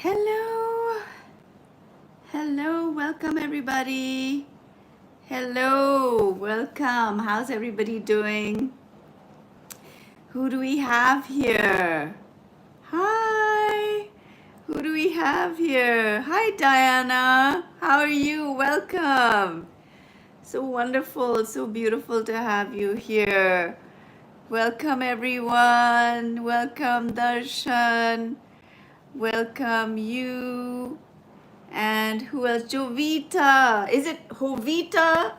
Hello, hello, welcome everybody. Hello, welcome. How's everybody doing? Who do we have here? Hi, who do we have here? Hi, Diana. How are you? Welcome. So wonderful, so beautiful to have you here. Welcome, everyone. Welcome, Darshan. Welcome, you. And who else? Jovita. Is it Jovita?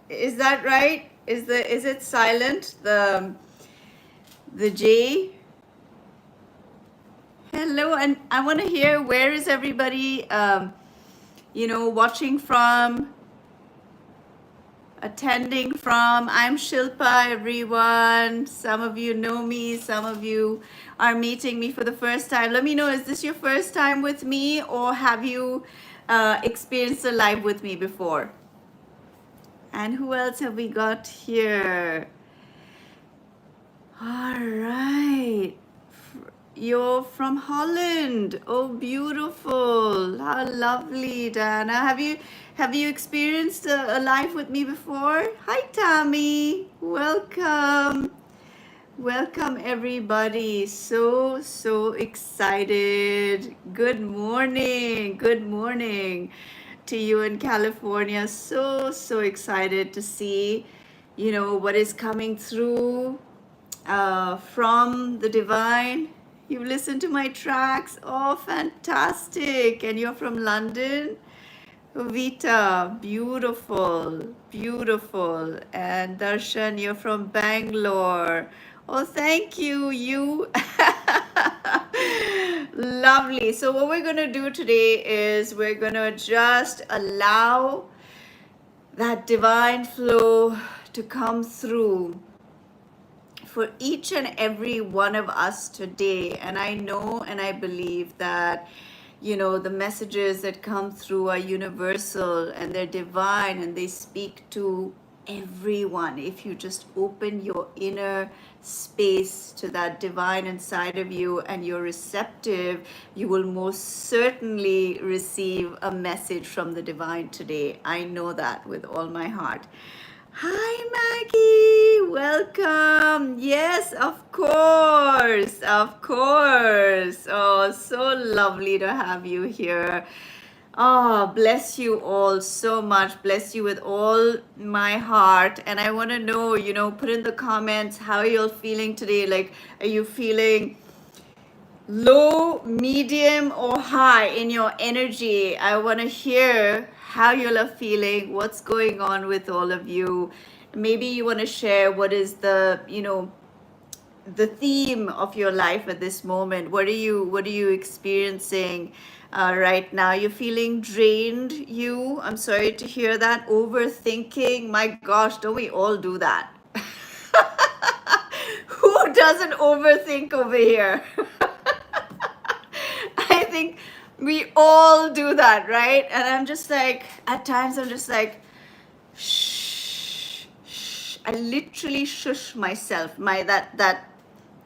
Is that right? Is it silent? The J? Hello, and I want to hear, where is everybody watching from, attending from. I'm Shilpa, everyone. Some of you know me, some of you are meeting me for the first time. Let me know, is this your first time with me, or have you experienced a live with me before? And who else have we got here? All right. You're from Holland. Oh, beautiful. How lovely, Diana. Have you experienced a live with me before? Hi, Tammy. Welcome. Welcome, everybody. So excited. Good morning. Good morning to you in California. So excited to see, what is coming through from the divine. You've listened to my tracks. Oh, fantastic. And you're from London? Vita, beautiful, beautiful. And Darshan, you're from Bangalore. Oh, thank you. You lovely. So what we're going to do today is we're going to just allow that divine flow to come through for each and every one of us today. And I know and I believe that, the messages that come through are universal and they're divine, and they speak to everyone. If you just open your inner space to that divine inside of you and you're receptive, you will most certainly receive a message from the divine today. I know that with all my heart. Hi, Maggie. Welcome. Yes, of course. Of course. Oh, so lovely to have you here. Oh, bless you all so much. Bless you with all my heart. And I want to know, put in the comments how you're feeling today. Like, are you feeling low, medium, or high in your energy? I want to hear how you're feeling, what's going on with all of you. Maybe you want to share what is the theme of your life at this moment. What are you experiencing right now? You're feeling drained. I'm sorry to hear that. Overthinking. My gosh, don't we all do that? Who doesn't overthink over here? I think we all do that, right? And I'm just like, at times I'm just like, shh, shh. I literally shush myself. That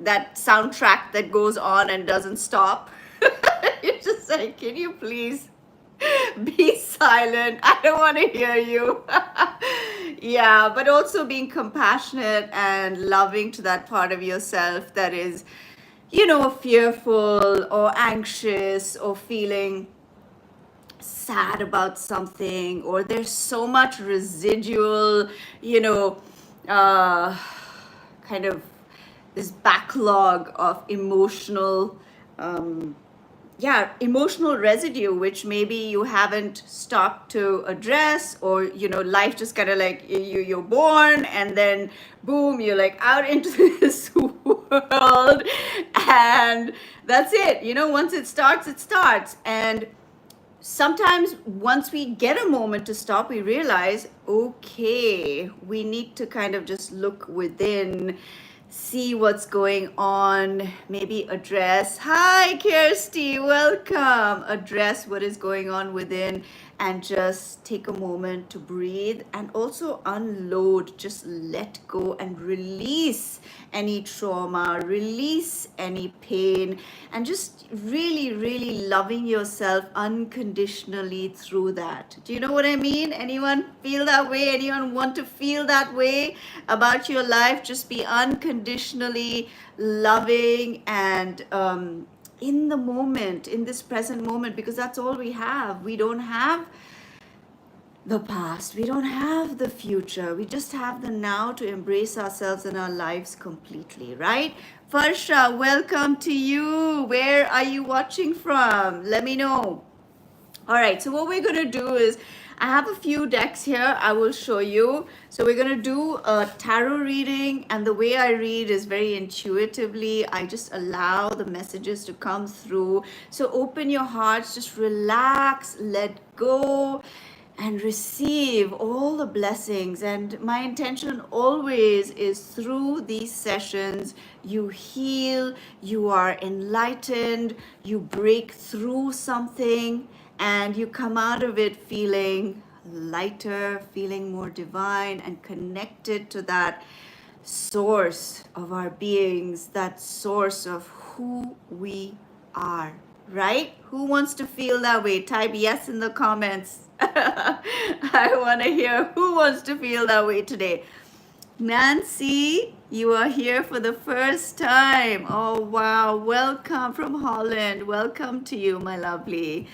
soundtrack that goes on and doesn't stop. You're just like, can you please be silent? I don't want to hear you. Yeah, but also being compassionate and loving to that part of yourself that is, fearful or anxious or feeling sad about something, or there's so much residual, uh, kind of this backlog of emotional residue, which maybe you haven't stopped to address, or life just kind of like you're born and then boom, you're like out into this world, and that's it. Once it starts. And sometimes once we get a moment to stop, we realize, okay, we need to kind of just look within, see what's going on, maybe address, hi Kirsty, welcome, address what is going on within, and just take a moment to breathe and also unload, just let go and release any trauma, release any pain, and just really, really loving yourself unconditionally through that. Do you know what I mean? Anyone feel that way? Anyone want to feel that way about your life? Just be unconditionally loving and in the moment, in this present moment, because that's all we have. We don't have the past, we don't have the future, we just have the now to embrace ourselves and our lives completely, right? Farsha, welcome to you. Where are you watching from? Let me know. All right, so what we're going to do is, I have a few decks here. I will show you. So we're going to do a tarot reading, and the way I read is very intuitively. I just allow the messages to come through. So open your hearts, just relax, let go, and receive all the blessings. And my intention always is, through these sessions, you heal, you are enlightened, you break through something, and you come out of it feeling lighter, feeling more divine and connected to that source of our beings, that source of who we are, right? Who wants to feel that way? Type yes in the comments. I want to hear who wants to feel that way today. Nancy, you are here for the first time. Oh, wow. Welcome from Holland. Welcome to you, my lovely.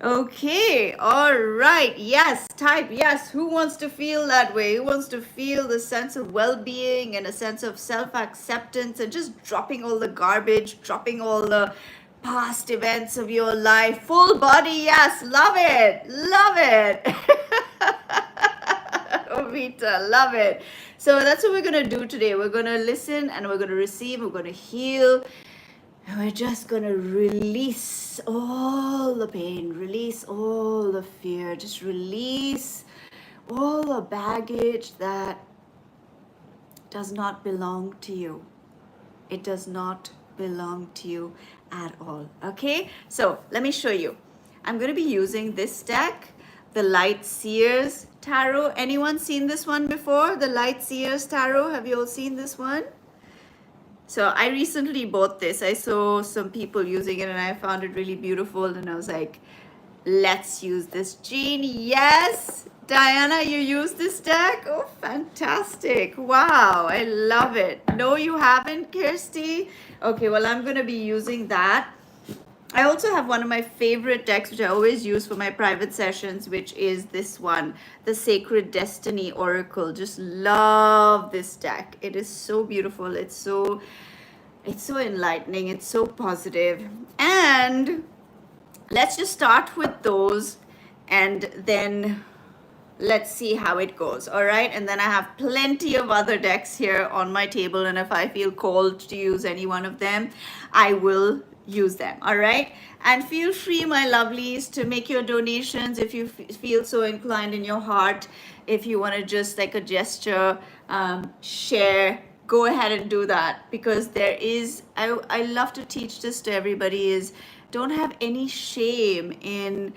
Okay, all right. Yes, type yes. Who wants to feel that way? Who wants to feel the sense of well-being and a sense of self-acceptance and just dropping all the garbage, dropping all the past events of your life? Full body, yes. Love it. Love it. Ovita, love it. So that's what we're going to do today. We're going to listen and we're going to receive. We're going to heal. And we're just going to release all the pain, release all the fear, just release all the baggage that does not belong to you. It does not belong to you at all. Okay, so let me show you. I'm going to be using this deck. the Light Seers Tarot. Anyone seen this one before? The Light Seers Tarot. Have you all seen this one? So I recently bought this. I saw some people using it and I found it really beautiful. And I was like, let's use this. Jean, yes. Diana, you use this deck? Oh, fantastic. Wow, I love it. No, you haven't, Kirsty? Okay, well, I'm going to be using that. I also have one of my favorite decks, which I always use for my private sessions, which is this one, the Sacred Destiny Oracle. Just love this deck. It is so beautiful. It's so enlightening. It's so positive. And let's just start with those and then let's see how it goes. All right. And then I have plenty of other decks here on my table. And if I feel called to use any one of them, I will use them. All right. And feel free, my lovelies, to make your donations if you feel so inclined in your heart. If you want to just like a gesture, share, go ahead and do that, because there is, I love to teach this to everybody, is don't have any shame in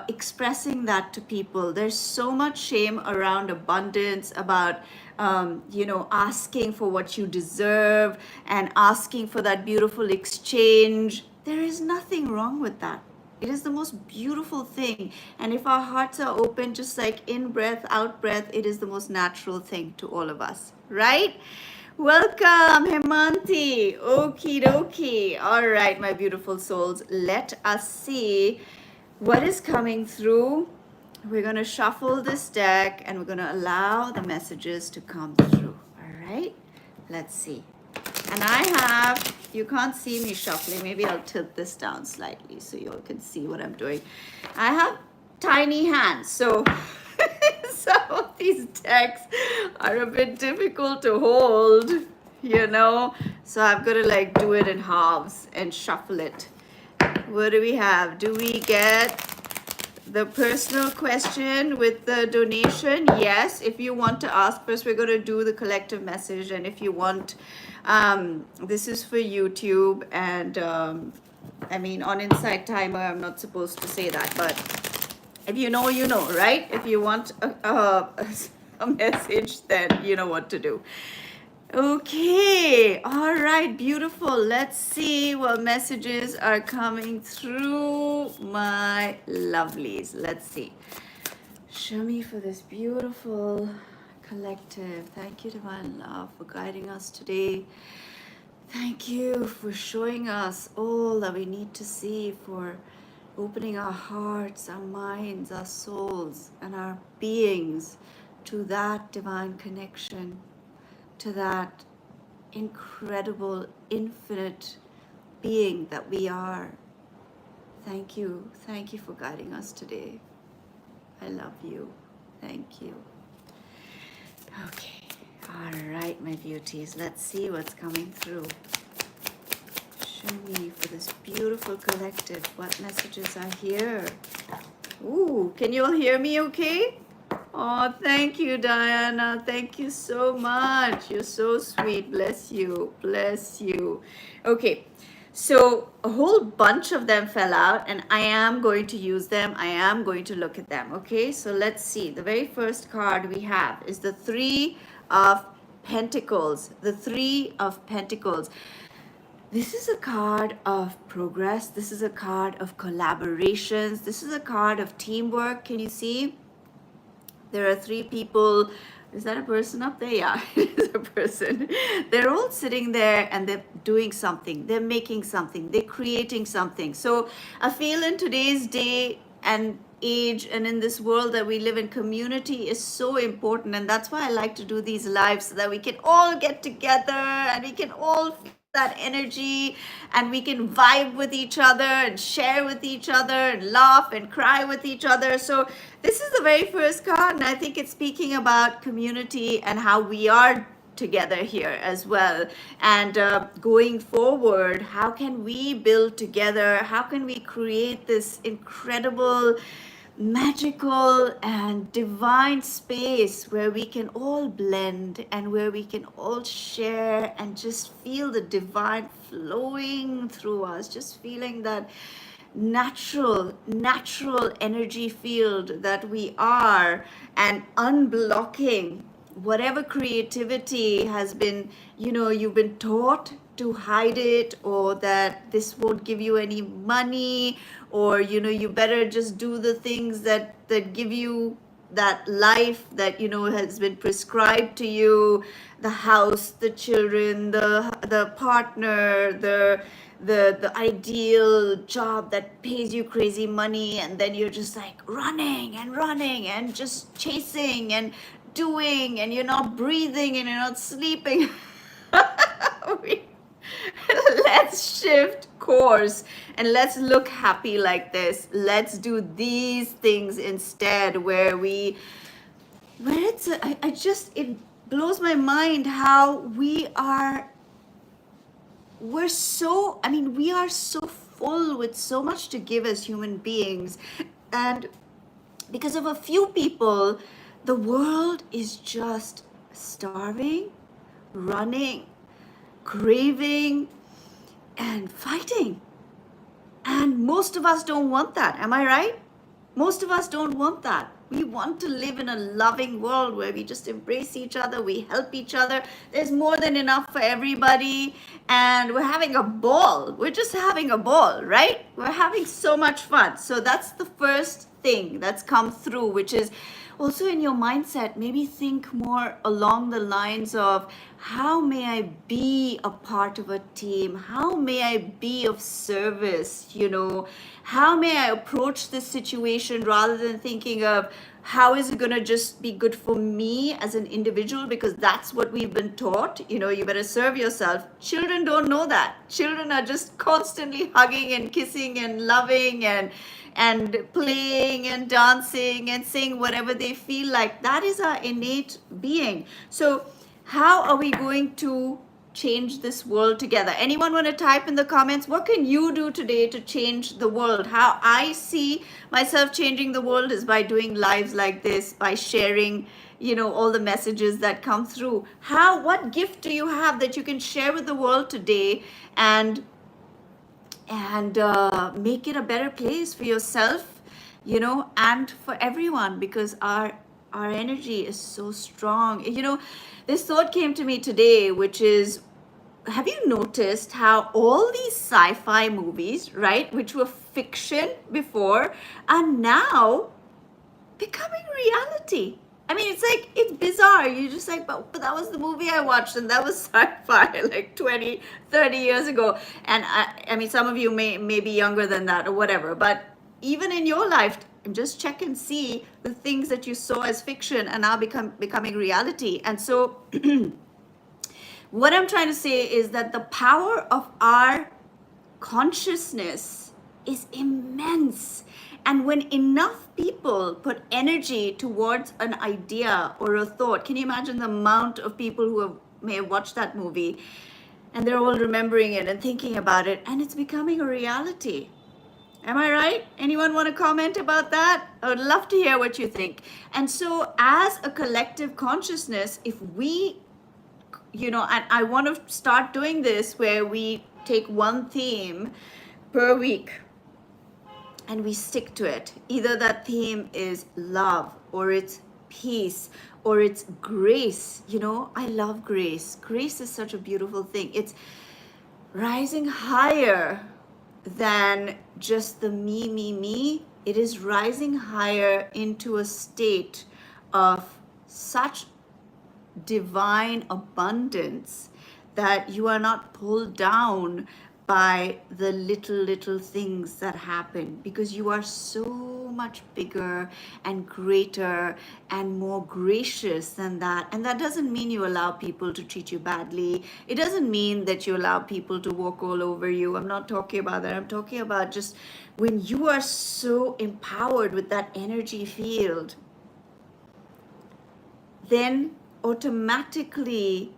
expressing that to people. There's so much shame around abundance, about asking for what you deserve and asking for that beautiful exchange. There is nothing wrong with that. It is the most beautiful thing. And if our hearts are open, just like in breath, out breath, it is the most natural thing to all of us, right? Welcome, Hemanti. Okie dokie. All right, my beautiful souls. Let us see what is coming through. We're going to shuffle this deck and we're going to allow the messages to come through. All right, let's see. And I have, you can't see me shuffling. Maybe I'll tilt this down slightly so you all can see what I'm doing. I have tiny hands, so some of these decks are a bit difficult to hold, So I've got to like do it in halves and shuffle it. What do we have? Do we get the personal question with the donation? Yes. If you want to ask first, we're going to do the collective message. And if you want, this is for YouTube. And I mean, on Inside Timer, I'm not supposed to say that. But if you know, you know, right? If you want a message, then you know what to do. Okay, all right, beautiful. Let's see what messages are coming through, my lovelies. Let's see. Show me for this beautiful collective. Thank you, Divine Love, for guiding us today. Thank you for showing us all that we need to see, for opening our hearts, our minds, our souls, and our beings to that divine connection, to that incredible, infinite being that we are. Thank you. Thank you for guiding us today. I love you. Thank you. Okay. All right, my beauties. Let's see what's coming through. Show me for this beautiful collective what messages are here. Ooh, can you all hear me okay? Oh, thank you, Diana. Thank you so much. You're so sweet. Bless you. Bless you. Okay, so a whole bunch of them fell out, and I am going to use them. I am going to look at them. Okay, so let's see. The very first card we have is the Three of Pentacles. The Three of Pentacles. This is a card of progress. This is a card of collaborations. This is a card of teamwork. Can you see? There are three people. Is that a person up there? Yeah, it is a person. They're all sitting there and they're doing something. They're making something. They're creating something. So I feel in today's day and age and in this world that we live in, community is so important. And that's why I like to do these lives, so that we can all get together and we can all feel that energy, and we can vibe with each other and share with each other and laugh and cry with each other. So this is the very first card, and I think it's speaking about community and how we are together here as well. And going forward, how can we build together? How can we create this incredible, magical and divine space where we can all blend and where we can all share and just feel the divine flowing through us, just feeling that natural energy field that we are, and unblocking whatever creativity has been, you've been taught to hide it, or that this won't give you any money, or you better just do the things that give you that life that has been prescribed to you, the house, the children, the partner, the ideal job that pays you crazy money, and then you're just like running and just chasing and doing, and you're not breathing and you're not sleeping. We- let's shift course and let's look happy like this. Let's do these things instead, where it's I just, it blows my mind how we are so full with so much to give as human beings, and because of a few people, the world is just starving, running, craving, and fighting. And most of us don't want that. Am I right? Most of us don't want that. We want to live in a loving world where we just embrace each other, we help each other. There's more than enough for everybody, and we're having a ball. We're just having a ball, right? We're having so much fun. So that's the first thing that's come through, which is also in your mindset. Maybe think more along the lines of, how may I be a part of a team? How may I be of service? How may I approach this situation, rather than thinking of how is it going to just be good for me as an individual, because that's what we've been taught. You better serve yourself. Children don't know that. Children are just constantly hugging and kissing and loving and playing and dancing and saying whatever they feel like. That is our innate being. So how are we going to change this world together? Anyone want to type in the comments, what can you do today to change the world? How I see myself changing the world is by doing lives like this, by sharing all the messages that come through. What gift do you have that you can share with the world today, and make it a better place for yourself, and for everyone, because our energy is so strong. This thought came to me today, which is, have you noticed how all these sci-fi movies, right, which were fiction before, are now becoming reality? It's bizarre. You're just like, but that was the movie I watched, and that was sci-fi like 20, 30 years ago. And some of you may be younger than that or whatever, but even in your life, just check and see the things that you saw as fiction are now becoming reality. And so what I'm trying to say is that the power of our consciousness is immense. And when enough people put energy towards an idea or a thought, can you imagine the amount of people who may have watched that movie, and they're all remembering it and thinking about it, and it's becoming a reality? Am I right? Anyone want to comment about that? I would love to hear what you think. And so as a collective consciousness, if we, and I want to start doing this, where we take one theme per week and we stick to it. Either that theme is love, or it's peace, or it's grace. I love grace. Grace is such a beautiful thing. It's rising higher than just the me. It is rising higher into a state of such divine abundance that you are not pulled down by the little things that happen, because you are so much bigger and greater and more gracious than that. And that doesn't mean you allow people to treat you badly. It doesn't mean that you allow people to walk all over you. I'm not talking about that. I'm talking about just when you are so empowered with that energy field, then automatically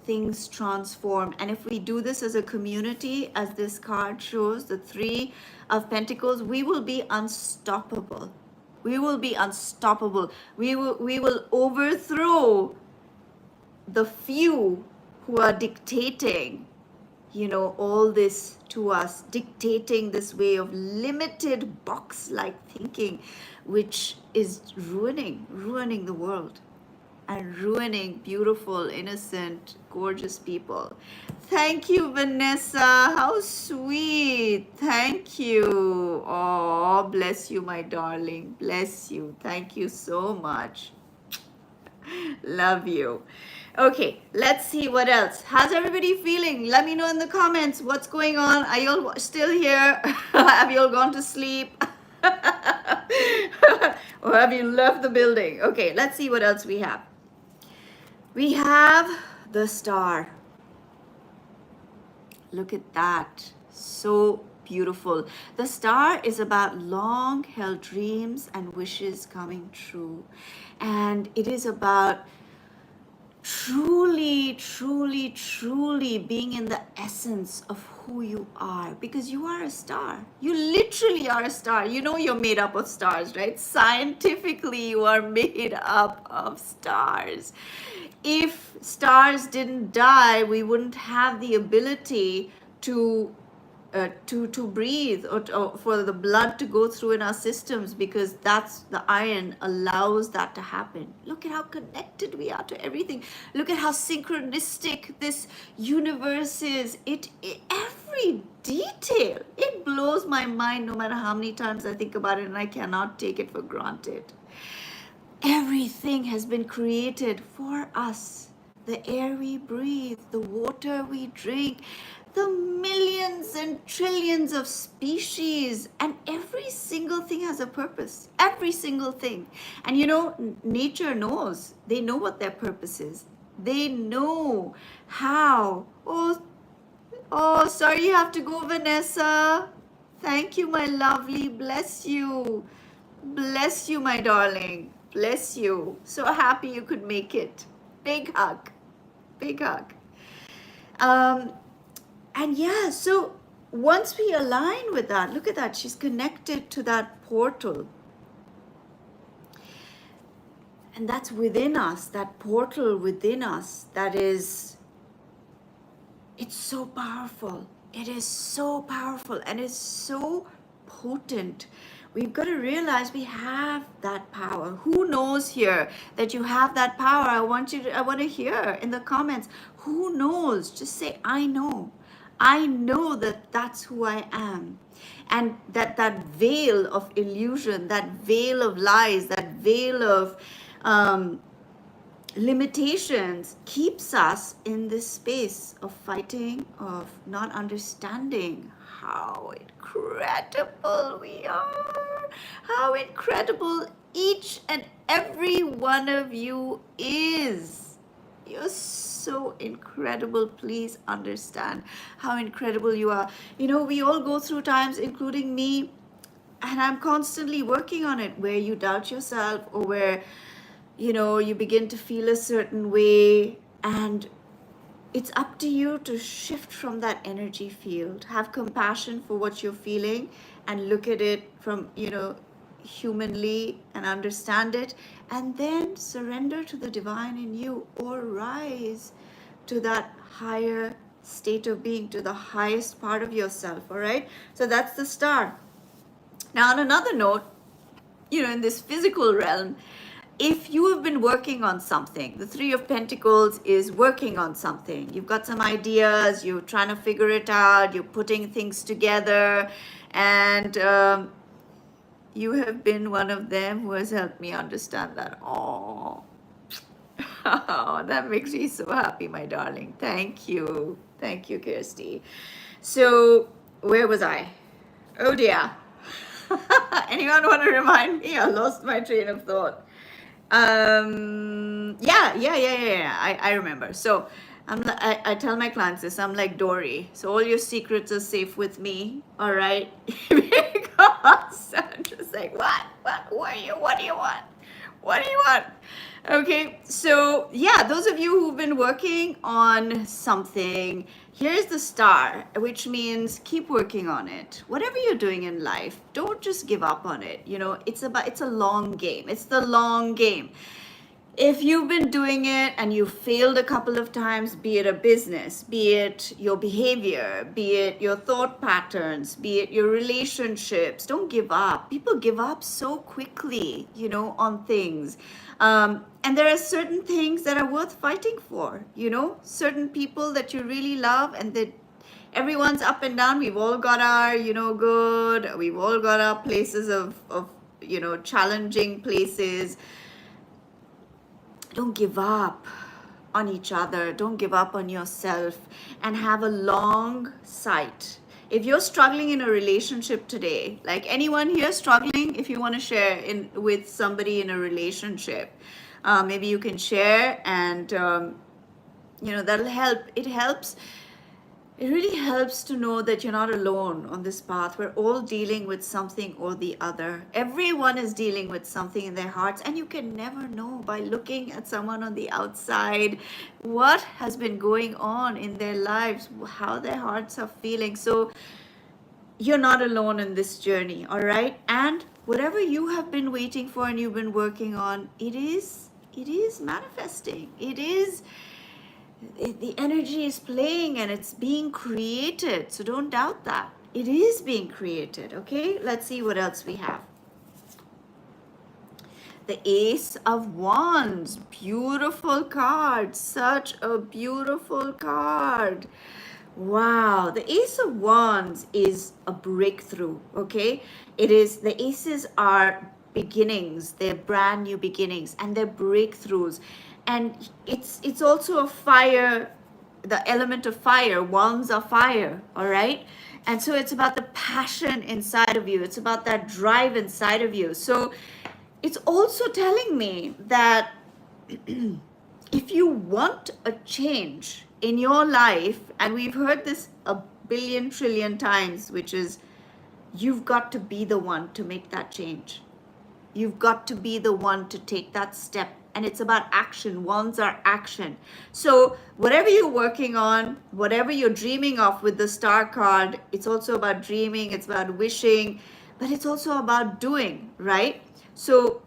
things transform. And if we do this as a community, as this card shows, the Three of Pentacles, we will be unstoppable. We will be unstoppable. We will overthrow the few who are dictating all this to us, dictating this way of limited box-like thinking, which is ruining the world and ruining beautiful, innocent, gorgeous people. Thank you, Vanessa. How sweet. Thank you. Oh, bless you, my darling. Bless you. Thank you so much. Love you. Okay, let's see what else. How's everybody feeling? Let me know in the comments what's going on. Are you all still here? Have you all gone to sleep? Or have you left the building? Okay, let's see what else we have. We have the star. Look at that. So beautiful. The star is about long held dreams and wishes coming true. And it is about truly being in the essence of who you are, because you are a star. You literally are a star. You're made up of stars, right? Scientifically, you are made up of stars. If stars didn't die, we wouldn't have the ability to breathe, or for the blood to go through in our systems, because that's the iron allows that to happen. Look at how connected we are to everything. Look at how synchronistic this universe is. Every detail, it blows my mind no matter how many times I think about it, and I cannot take it for granted. Everything has been created for us. The air we breathe, the water we drink, the millions and trillions of species, and every single thing has a purpose. Every single thing. And nature knows. They know what their purpose is. They know how. Oh, sorry you have to go, Vanessa. Thank you, my lovely. Bless you. Bless you, my darling. Bless you. So happy you could make it. Big hug. Big hug. And yeah, so once we align with that, look at that. She's connected to that portal. And that's within us, that portal within us, it's so powerful. It is so powerful and it's so potent. We've got to realize we have that power. Who knows here that you have that power? I want to hear in the comments. Who knows? Just say, I know. I know that that's who I am. And that veil of illusion, that veil of lies, that veil of limitations keeps us in this space of fighting, of not understanding how incredible we are, how incredible each and every one of you is. You're so incredible. Please understand how incredible you are. We all go through times, including me, and I'm constantly working on it, where you doubt yourself, or where you begin to feel a certain way, and it's up to you to shift from that energy field. Have compassion for what you're feeling and look at it from, humanly, and understand it, and then surrender to the divine in you, or rise to that higher state of being, to the highest part of yourself. All right, so that's the star. Now, on another note, in this physical realm, if you have been working on something, the Three of Pentacles is working on something. You've got some ideas, you're trying to figure it out, you're putting things together, and you have been one of them who has helped me understand that. Oh, that makes me so happy, my darling. Thank you. Thank you, Kirsty. So, where was I? Oh dear. Anyone want to remind me? I lost my train of thought. Yeah. I remember. So I tell my clients this. I'm like Dory. So all your secrets are safe with me. All right. Because I'm just like, what? Who are you? What do you want? What do you want? Okay. So yeah, those of you who've been working on something, here's the star, which means keep working on it. Whatever you're doing in life, don't just give up on it. It's a long game. It's the long game. If you've been doing it and you failed a couple of times, be it a business, be it your behavior, be it your thought patterns, be it your relationships, don't give up. People give up so quickly, on things. And there are certain things that are worth fighting for, certain people that you really love, and that everyone's up and down. We've all got our, good, we've all got our places of challenging places. Don't give up on each other. Don't give up on yourself, and have a long sight. If you're struggling in a relationship today, like anyone here struggling, if you want to share with somebody in a relationship, maybe you can share, and that'll help. It really helps to know that you're not alone on this path. We're all dealing with something or the other. Everyone is dealing with something in their hearts, and you can never know by looking at someone on the outside what has been going on in their lives, how their hearts are feeling. So you're not alone in this journey, all right? And whatever you have been waiting for and you've been working on, it is manifesting. The energy is playing and it's being created. So don't doubt that. It is being created. Okay, let's see what else we have. The Ace of Wands. Beautiful card. Such a beautiful card. Wow, the Ace of Wands is a breakthrough. Okay, the aces are beginnings. They're brand new beginnings, and they're breakthroughs. And it's also a fire, the element of fire. Wands are fire, all right? And so it's about the passion inside of you. It's about that drive inside of you. So it's also telling me that if you want a change in your life, and we've heard this a billion trillion times, which is you've got to be the one to make that change. You've got to be the one to take that step. And it's about action. Wands are action. So whatever you're working on, whatever you're dreaming of with the Star card, it's also about dreaming, it's about wishing, but it's also about doing, right? So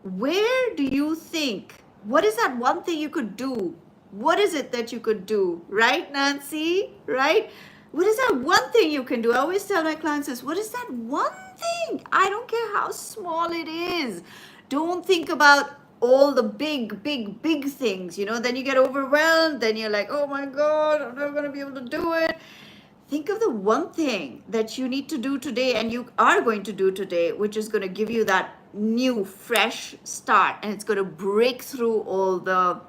where do you think, what is that one thing you could do? What is it that you could do? Right, Nancy? Right? What is that one thing you can do? I always tell my clients this, what is that one thing? I don't care how small it is. Don't think about all the big things, then you get overwhelmed, then you're like, oh my God, I'm never going to be able to do it. Think of the one thing that you need to do today, and you are going to do today, which is going to give you that new, fresh start, and it's going to break through all the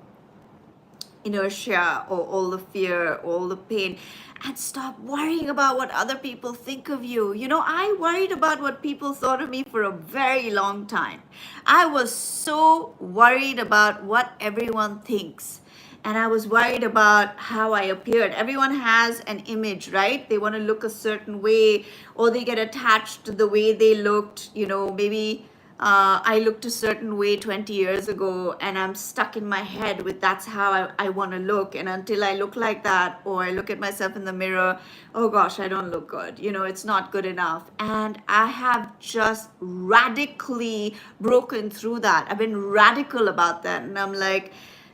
inertia or all the fear, all the pain, and stop worrying about what other people think of you. I worried about what people thought of me for a very long time. I was so worried about what everyone thinks. And I was worried about how I appeared. Everyone has an image, right? They want to look a certain way, or they get attached to the way they looked. Maybe I looked a certain way 20 years ago, and I'm stuck in my head with that's how I want to look. And until I look like that, or I look at myself in the mirror, oh gosh, I don't look good. It's not good enough. And I have just radically broken through that. I've been radical about that. And I'm like,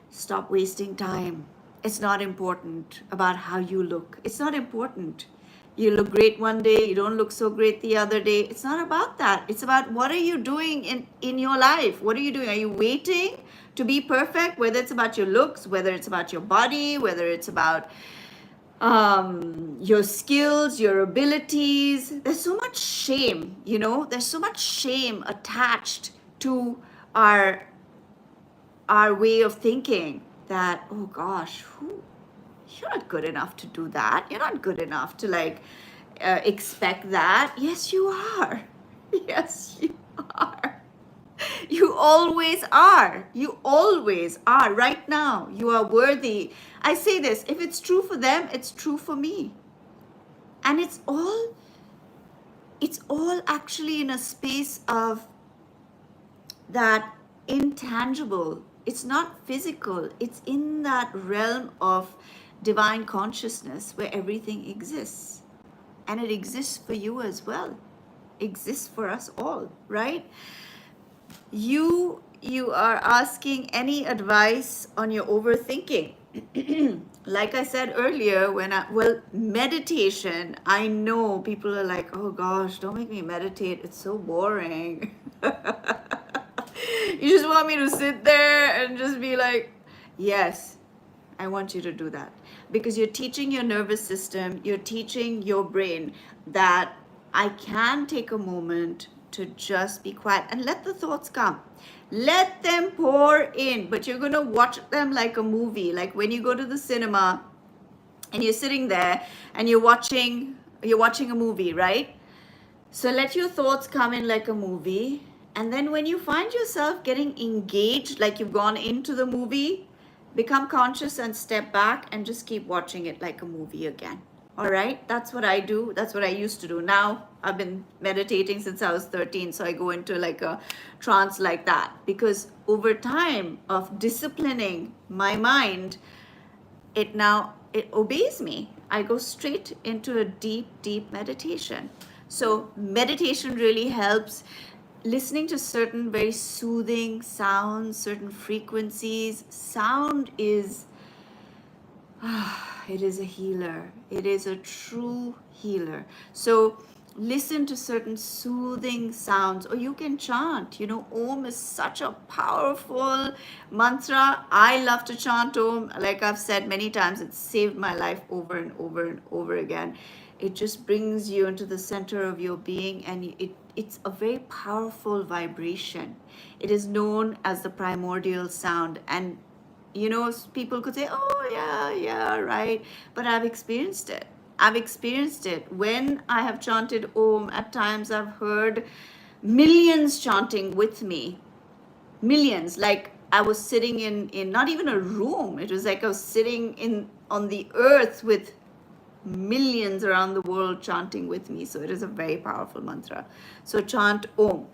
stop wasting time. It's not important about how you look. It's not important. You look great one day, you don't look so great the other day. It's not about that. It's about what are you doing in your life? What are you doing? Are you waiting to be perfect? Whether it's about your looks, whether it's about your body, whether it's about your skills, your abilities. There's so much shame, there's so much shame attached to our way of thinking that, oh gosh, you're not good enough to do that. You're not good enough to expect that. Yes, you are. Yes, you are. You always are. You always are. Right now, you are worthy. I say this, if it's true for them, it's true for me. And it's all actually in a space of that intangible. It's not physical. It's in that realm of divine consciousness where everything exists. And it exists for you as well. Exists for us all, right? You you are asking any advice on your overthinking. Like I said earlier, meditation, I know people are like, oh gosh, don't make me meditate. It's so boring. You just want me to sit there and just be like, yes, I want you to do that, because you're teaching your nervous system, you're teaching your brain that I can take a moment to just be quiet and let the thoughts come. Let them pour in, but you're going to watch them like a movie. Like when you go to the cinema and you're sitting there and you're watching a movie, right? So let your thoughts come in like a movie. And then when you find yourself getting engaged, like you've gone into the movie, become conscious and step back and just keep watching it like a movie again. All right? That's what I do. That's what I used to do. Now I've been meditating since I was 13. So I go into like a trance like that, because over time of disciplining my mind, it obeys me. I go straight into a deep meditation. So meditation really helps. Listening to certain very soothing sounds, certain frequencies. Sound is it is a healer. It is a true healer. So listen to certain soothing sounds, or you can chant. Om is such a powerful mantra. I love to chant Om. Like I've said many times, it's saved my life over and over and over again. It just brings you into the center of your being, and it's a very powerful vibration. It is known as the primordial sound. And people could say, oh, yeah, right. But I've experienced it. When I have chanted Om, at times I've heard millions chanting with me. Millions. Like I was sitting in not even a room. It was like I was sitting on the earth with millions around the world chanting with me. So it is a very powerful mantra. So chant Om.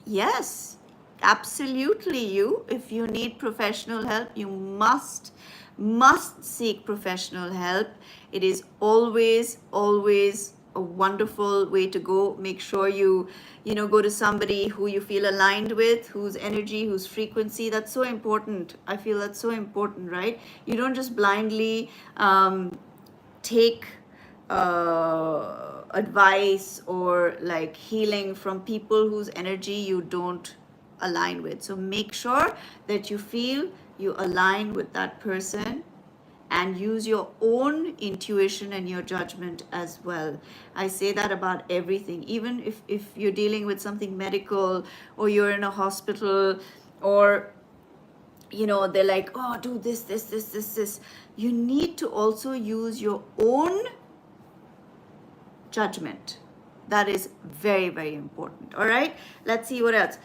Yes, absolutely. If you need professional help, you must seek professional help. It is always a wonderful way to go. Make sure you go to somebody who you feel aligned with, whose energy, whose frequency. That's so important. I feel that's so important, right? You don't just blindly take advice or like healing from people whose energy you don't align with. So make sure that you feel you align with that person, and use your own intuition and your judgment as well. I say that about everything. Even if you're dealing with something medical, or you're in a hospital, or they're like, oh, do this. You need to also use your own judgment. That is very, very important. All right, let's see what else.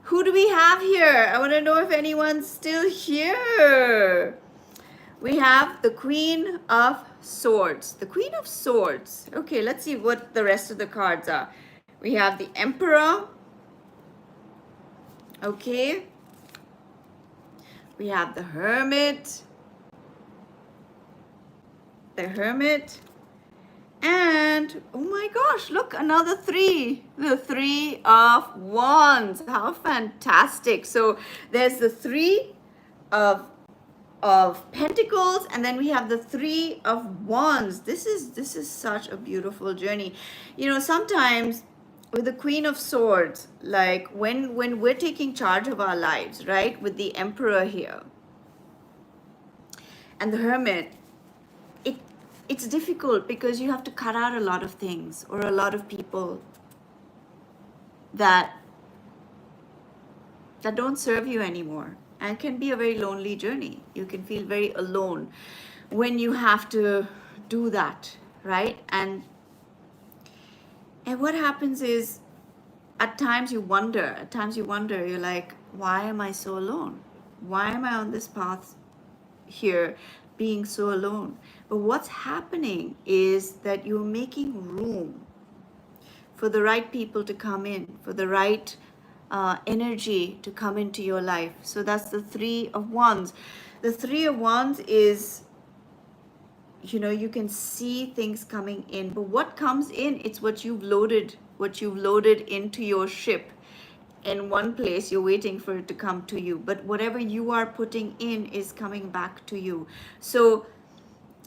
Who do we have here? I want to know if anyone's still here. We have the Queen of Swords. The Queen of Swords. Okay, let's see what the rest of the cards are. We have the Emperor. Okay. We have the Hermit. The Hermit. And, oh my gosh, look, another 3. The 3 of Wands. How fantastic. So there's the 3 of Pentacles, and then we have the 3 of Wands. This is such a beautiful journey. Sometimes with the Queen of Swords, like when we're taking charge of our lives, right, with the Emperor here and the Hermit, it's difficult because you have to cut out a lot of things, or a lot of people that don't serve you anymore. And it can be a very lonely journey. You can feel very alone when you have to do that, right? And what happens is, at times you wonder, you're like, why am I so alone? Why am I on this path here being so alone? But what's happening is that you're making room for the right people to come in, for the right energy to come into your life. So that's the 3 of Wands. The 3 of Wands is, you can see things coming in, but what comes in, it's what you've loaded into your ship. in one place, you're waiting for it to come to you, but whatever you are putting in is coming back to you. So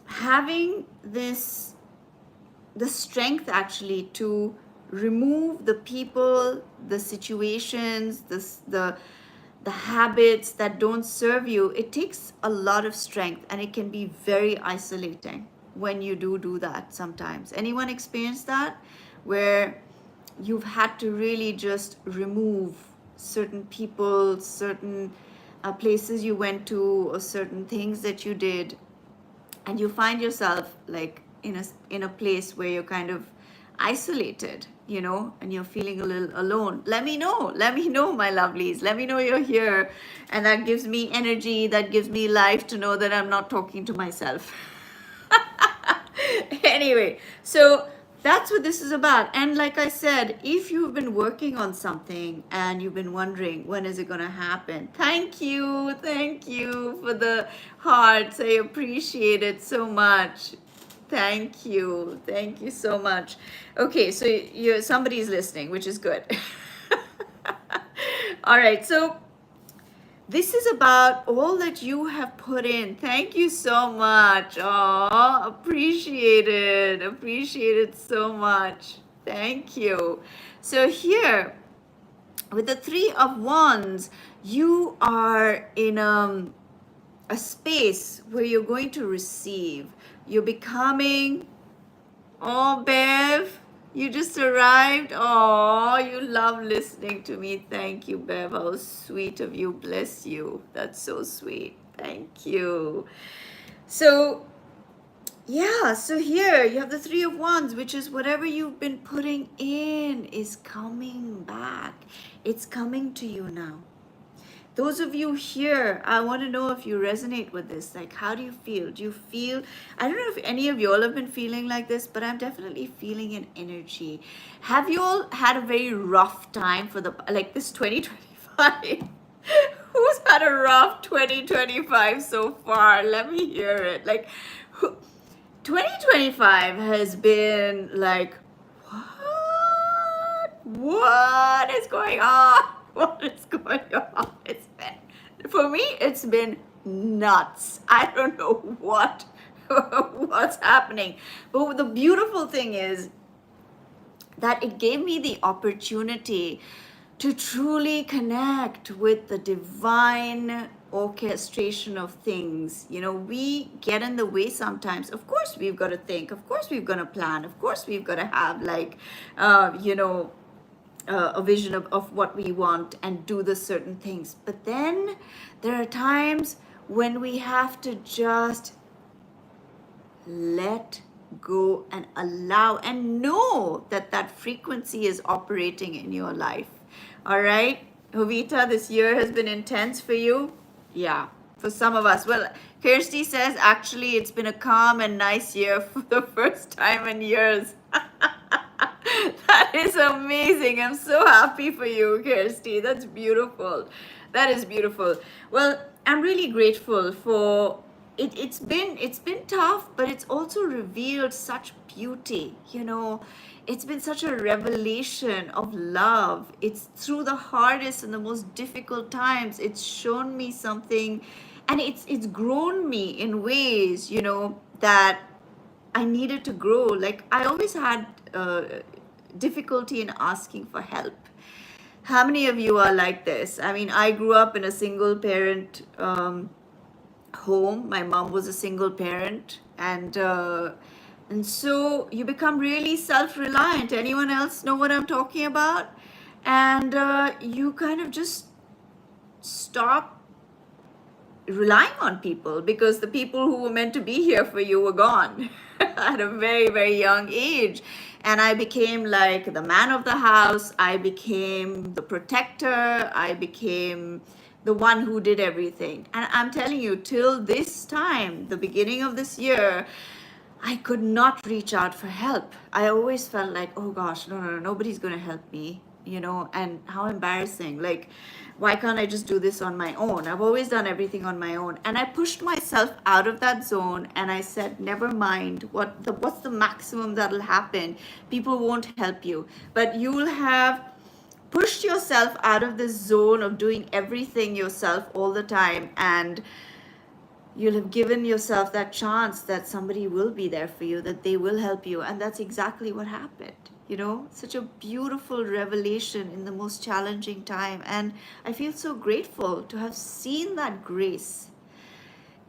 having this, the strength actually to remove the people, the situations, the habits that don't serve you, it takes a lot of strength, and it can be very isolating when you do that sometimes. Anyone experience that, where you've had to really just remove certain people, certain places you went to, or certain things that you did, and you find yourself like in a place where you're kind of isolated, you know, and you're feeling a little alone? Let me know, my lovelies, let me know you're here, and that gives me energy, that gives me life to know that I'm not talking to myself. Anyway, so that's what this is about. And like I said, if you've been working on something and you've been wondering when is it going to happen, thank you for the hearts. I appreciate it so much. Thank you so much. Okay, so somebody's listening, which is good. All right, so this is about all that you have put in. Thank you so much. Oh, appreciate it so much. Thank you. So here, with the Three of Wands, you are in a space where you're going to receive. You're becoming, oh, Bev, you just arrived. Oh, you love listening to me. Thank you, Bev. How sweet of you. Bless you. That's so sweet. Thank you. So, yeah, so here you have the Three of Wands, which is whatever you've been putting in is coming back. It's coming to you now. Those of you here, I want to know if you resonate with this. Like, how do you feel? Do you feel, I don't know if any of you all have been feeling like this, but I'm definitely feeling an energy. Have you all had a very rough time for like this 2025? Who's had a rough 2025 so far? Let me hear it. Like, 2025 has been like, what is going on? What is going on? It's been, for me, it's been nuts. I don't know what's happening. But the beautiful thing is that it gave me the opportunity to truly connect with the divine orchestration of things. You know, we get in the way sometimes. Of course, we've got to think. Of course, we've got to plan. Of course, we've got to have like, a vision of what we want and do the certain things. But then there are times when we have to just let go and allow and know that that frequency is operating in your life. All right, Jovita, this year has been intense for you. Yeah, for some of us. Well, Kirsty says actually it's been a calm and nice year for the first time in years. That is amazing. I'm so happy for you, Kirsty. That's beautiful. That is beautiful. Well, I'm really grateful for it. It's been tough, but it's also revealed such beauty. You know, it's been such a revelation of love. It's through the hardest and the most difficult times. It's shown me something, and it's grown me in ways, you know, that I needed to grow. Like I always had difficulty in asking for help. How many of you are like this? I mean, I grew up in a single parent home. My mom was a single parent, and so you become really self-reliant. Anyone else know what I'm talking about? And you kind of just stop relying on people because the people who were meant to be here for you were gone at a very, very young age. And I became like the man of the house. I became the protector. I became the one who did everything. And I'm telling you, till this time, the beginning of this year, I could not reach out for help. I always felt like, oh gosh, no, nobody's going to help me, you know, and how embarrassing. Like, why can't I just do this on my own? I've always done everything on my own. And I pushed myself out of that zone, and I said, never mind, what's the maximum that'll happen? People won't help you, but you'll have pushed yourself out of this zone of doing everything yourself all the time, and you'll have given yourself that chance that somebody will be there for you, that they will help you. And that's exactly what happened. You know, such a beautiful revelation in the most challenging time. And I feel so grateful to have seen that grace.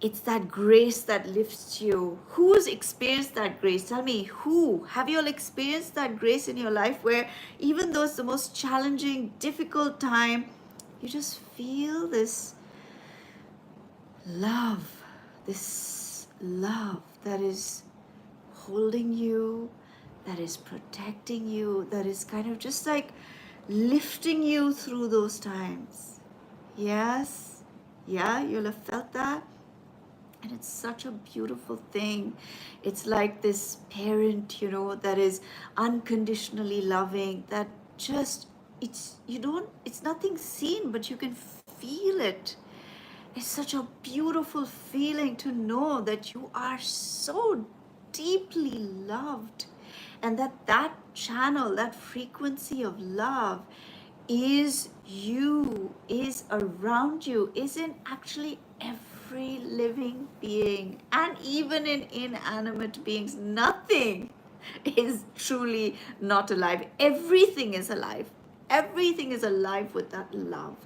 It's that grace that lifts you. Who's experienced that grace? Tell me, who? Have you all experienced that grace in your life where even though it's the most challenging, difficult time, you just feel this love, that is holding you, that is protecting you, that is kind of just like lifting you through those times. Yes? Yeah, you'll have felt that. And it's such a beautiful thing. It's like this parent, you know, that is unconditionally loving, that just, it's nothing seen, but you can feel it. It's such a beautiful feeling to know that you are so deeply loved, and that channel, that frequency of love is you, is around you, is in actually every living being, and even in inanimate beings. Nothing is truly not alive. Everything is alive. Everything is alive with that love.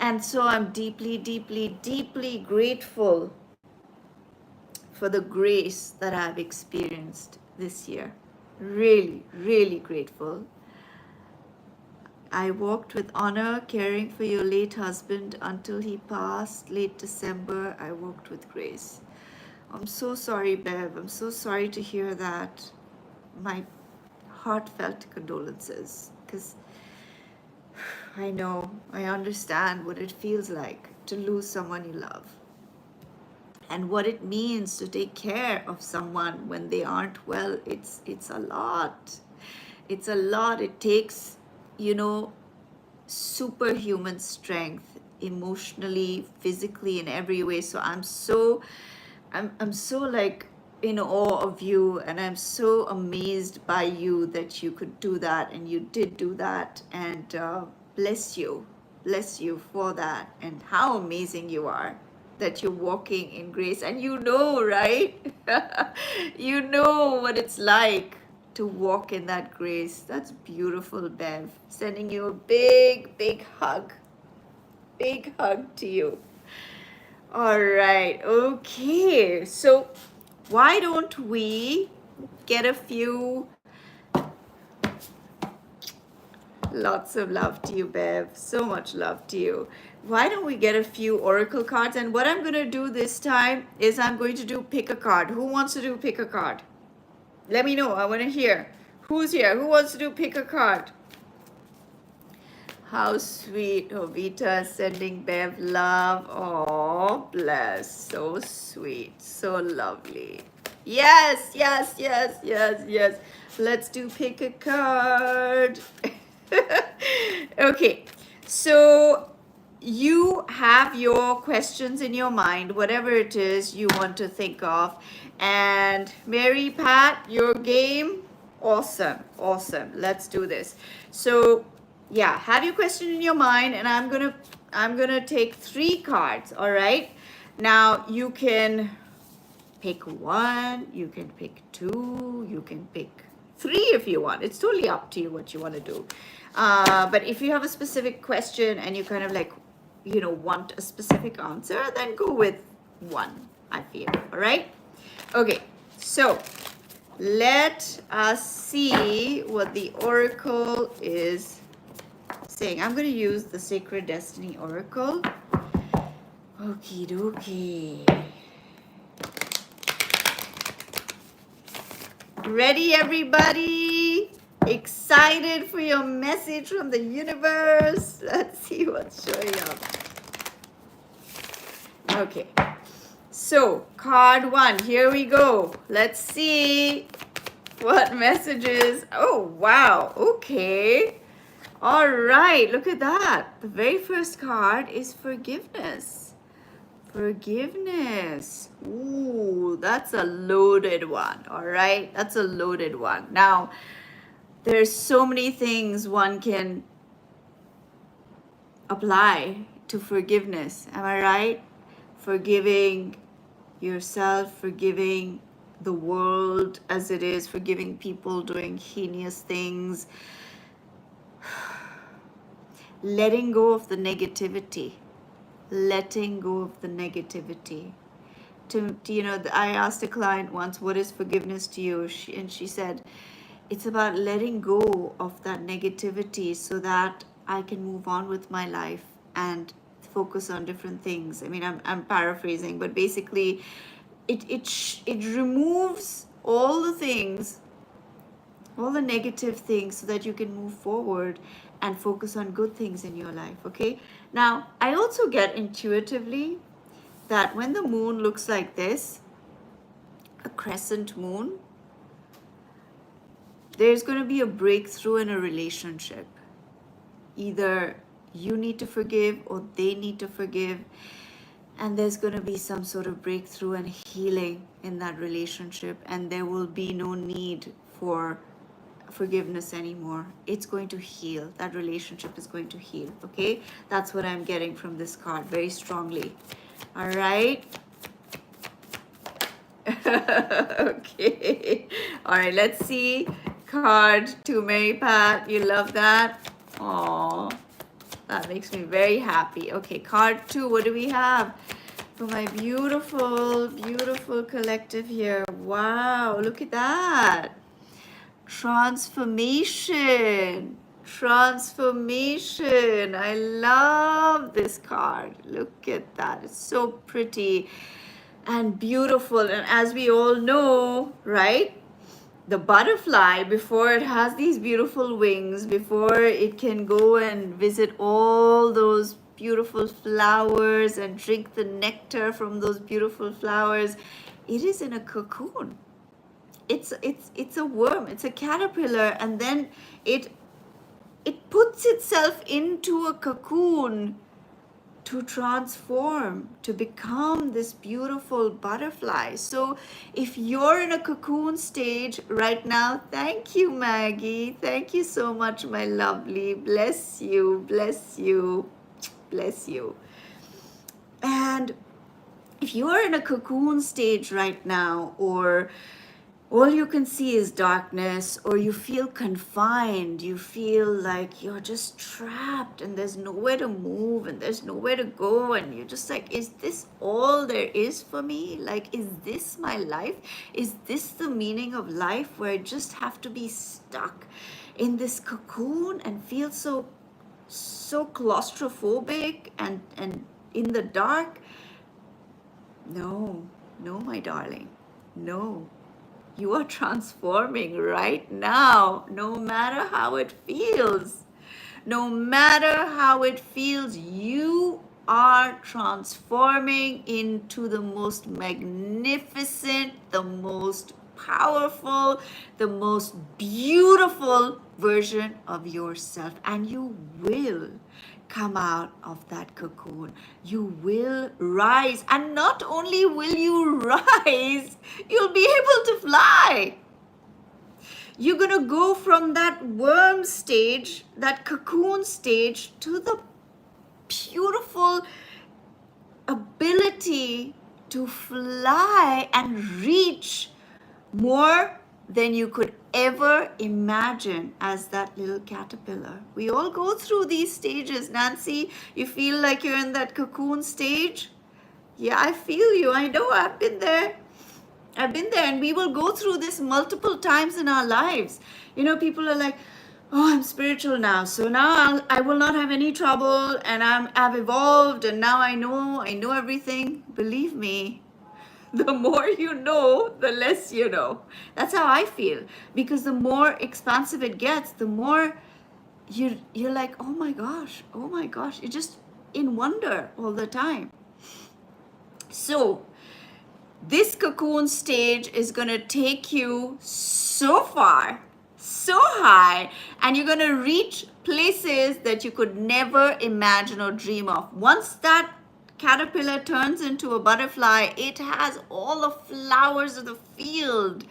And so I'm deeply, deeply, deeply grateful for the grace that I've experienced this year. Really, really grateful. I walked with honor, caring for your late husband until he passed. Late December, I walked with grace. I'm so sorry, Bev. I'm so sorry to hear that. My heartfelt condolences, because I know, I understand what it feels like to lose someone you love, and what it means to take care of someone when they aren't well. It's a lot. It's a lot. It takes, you know, superhuman strength, emotionally, physically, in every way. So I'm so like in awe of you, and I'm so amazed by you that you could do that, and you did do that. And bless you for that, and how amazing you are that you're walking in grace. And you know, right? You know what it's like to walk in that grace. That's beautiful, Bev. Sending you a big hug. Big hug to you. All right, okay. So why don't we get a few, lots of love to you, Bev. So much love to you. Why don't we get a few oracle cards? And what I'm going to do this time is I'm going to do pick a card. Who wants to do pick a card? Let me know. I want to hear. Who's here? Who wants to do pick a card? How sweet. Ovita sending Bev love. Oh, bless. So sweet. So lovely. Yes, yes, yes, yes, yes. Let's do pick a card. Okay, so you have your questions in your mind, whatever it is you want to think of. And Mary Pat, your game, awesome, awesome. Let's do this. So yeah, have your question in your mind, and I'm gonna take 3 cards. All right, now you can pick 1, you can pick 2, you can pick 3 if you want. It's totally up to you what you want to do. But if you have a specific question and you kind of like, you know, want a specific answer, then go with 1, I feel. All right, okay, so let us see what the oracle is saying. I'm going to use the Sacred Destiny Oracle. Okie dokie. Ready, everybody? Excited for your message from the universe? Let's see what's showing up. Okay. So, card 1. Here we go. Let's see what messages. Oh, wow. Okay. All right. Look at that. The very first card is forgiveness. Forgiveness. Ooh, that's a loaded one. All right. That's a loaded one. Now, there's so many things one can apply to forgiveness. Am I right? Forgiving yourself, forgiving the world as it is, forgiving people doing heinous things, letting go of the negativity, letting go of the negativity. I asked a client once, what is forgiveness to you? And she said, it's about letting go of that negativity so that I can move on with my life and focus on different things. I mean, I'm paraphrasing, but basically it removes all the things, all the negative things, so that you can move forward and focus on good things in your life. Okay, now I also get intuitively that when the moon looks like this, a crescent moon, there's going to be a breakthrough in a relationship. Either you need to forgive or they need to forgive, and there's going to be some sort of breakthrough and healing in that relationship, and there will be no need for forgiveness anymore. It's going to heal. That relationship is going to heal. Okay, that's what I'm getting from this card very strongly. All right. Okay. All right, let's see. Card to Mary Pat. You love that? Oh, that makes me very happy. Okay, card 2. What do we have for my beautiful, beautiful collective here? Wow, look at that. Transformation. Transformation. I love this card. Look at that. It's so pretty and beautiful. And as we all know, right? The butterfly, before it has these beautiful wings, before it can go and visit all those beautiful flowers and drink the nectar from those beautiful flowers, it is in a cocoon. It's a worm, it's a caterpillar, and then it puts itself into a cocoon to transform, to become this beautiful butterfly. So if you're in a cocoon stage right now, thank you, Maggie. Thank you so much, my lovely. Bless you, bless you, bless you. And if you are in a cocoon stage right now, or all you can see is darkness, or you feel confined, you feel like you're just trapped and there's nowhere to move and there's nowhere to go, and you're just like, is this all there is for me? Like, is this my life? Is this the meaning of life, where I just have to be stuck in this cocoon and feel so claustrophobic and in the dark? No, my darling, no. You are transforming right now, no matter how it feels. No matter how it feels, you are transforming into the most magnificent, the most powerful, the most beautiful version of yourself. And you will come out of that cocoon. You will rise. And not only will you rise, you'll be able to fly. You're going to go from that worm stage, that cocoon stage, to the beautiful ability to fly and reach more than you could ever imagine as that little caterpillar. We all go through these stages. Nancy, you feel like you're in that cocoon stage? Yeah, I feel you. I know. I've been there, and we will go through this multiple times in our lives. You know, people are like, oh, I'm spiritual now, so now I will not have any trouble, and I've evolved, and now I know everything. Believe me, the more you know, the less you know. That's how I feel, because the more expansive it gets, the more you're like, oh my gosh, you're just in wonder all the time. So this cocoon stage is going to take you so far, so high, and you're going to reach places that you could never imagine or dream of. Once that caterpillar turns into a butterfly, it has all the flowers of the field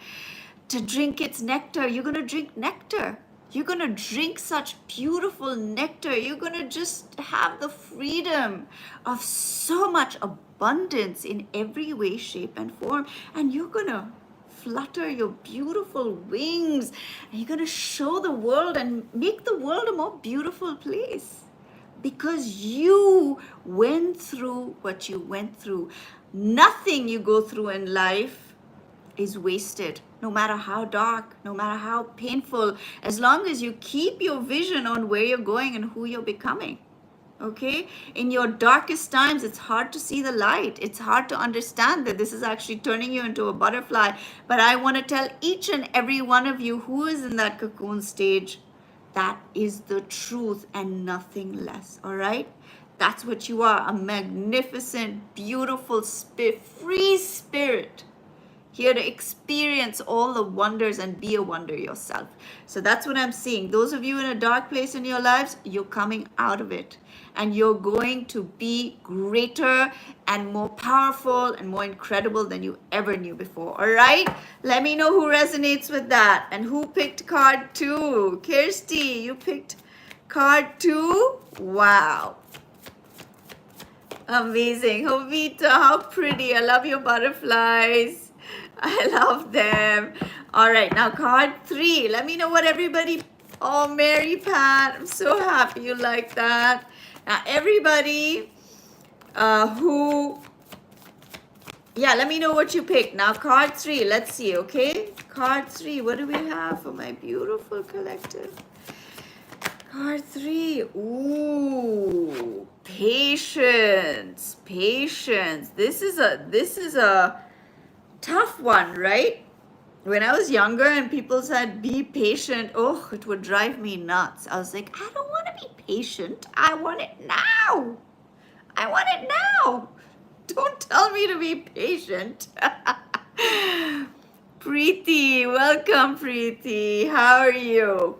to drink its nectar. You're going to drink nectar. You're going to drink such beautiful nectar. You're going to just have the freedom of so much abundance in every way, shape, and form. And you're going to flutter your beautiful wings. And you're going to show the world and make the world a more beautiful place. Because you went through what you went through. Nothing you go through in life is wasted, no matter how dark, no matter how painful, as long as you keep your vision on where you're going and who you're becoming. Okay? In your darkest times, it's hard to see the light. It's hard to understand that this is actually turning you into a butterfly. But I want to tell each and every one of you who is in that cocoon stage, that is the truth and nothing less. All right? That's what you are, a magnificent, beautiful, free spirit, here to experience all the wonders and be a wonder yourself. So that's what I'm seeing. Those of you in a dark place in your lives, you're coming out of it. And you're going to be greater and more powerful and more incredible than you ever knew before. All right? Let me know who resonates with that. And who picked card 2? Kirsty, you picked card 2? Wow. Amazing. Jovita, how pretty. I love your butterflies. I love them. All right, now card 3. Let me know what everybody... Oh, Mary Pat, I'm so happy you like that. Now, everybody who... Yeah, let me know what you picked. Now, card 3. Let's see, okay? Card 3. What do we have for my beautiful collective? Card 3. Ooh, patience. Patience. This is a tough one, right? When I was younger and people said be patient, oh, it would drive me nuts. I was like, I don't want to be patient. I want it now. I want it now. Don't tell me to be patient. Preeti, welcome, Preeti. How are you?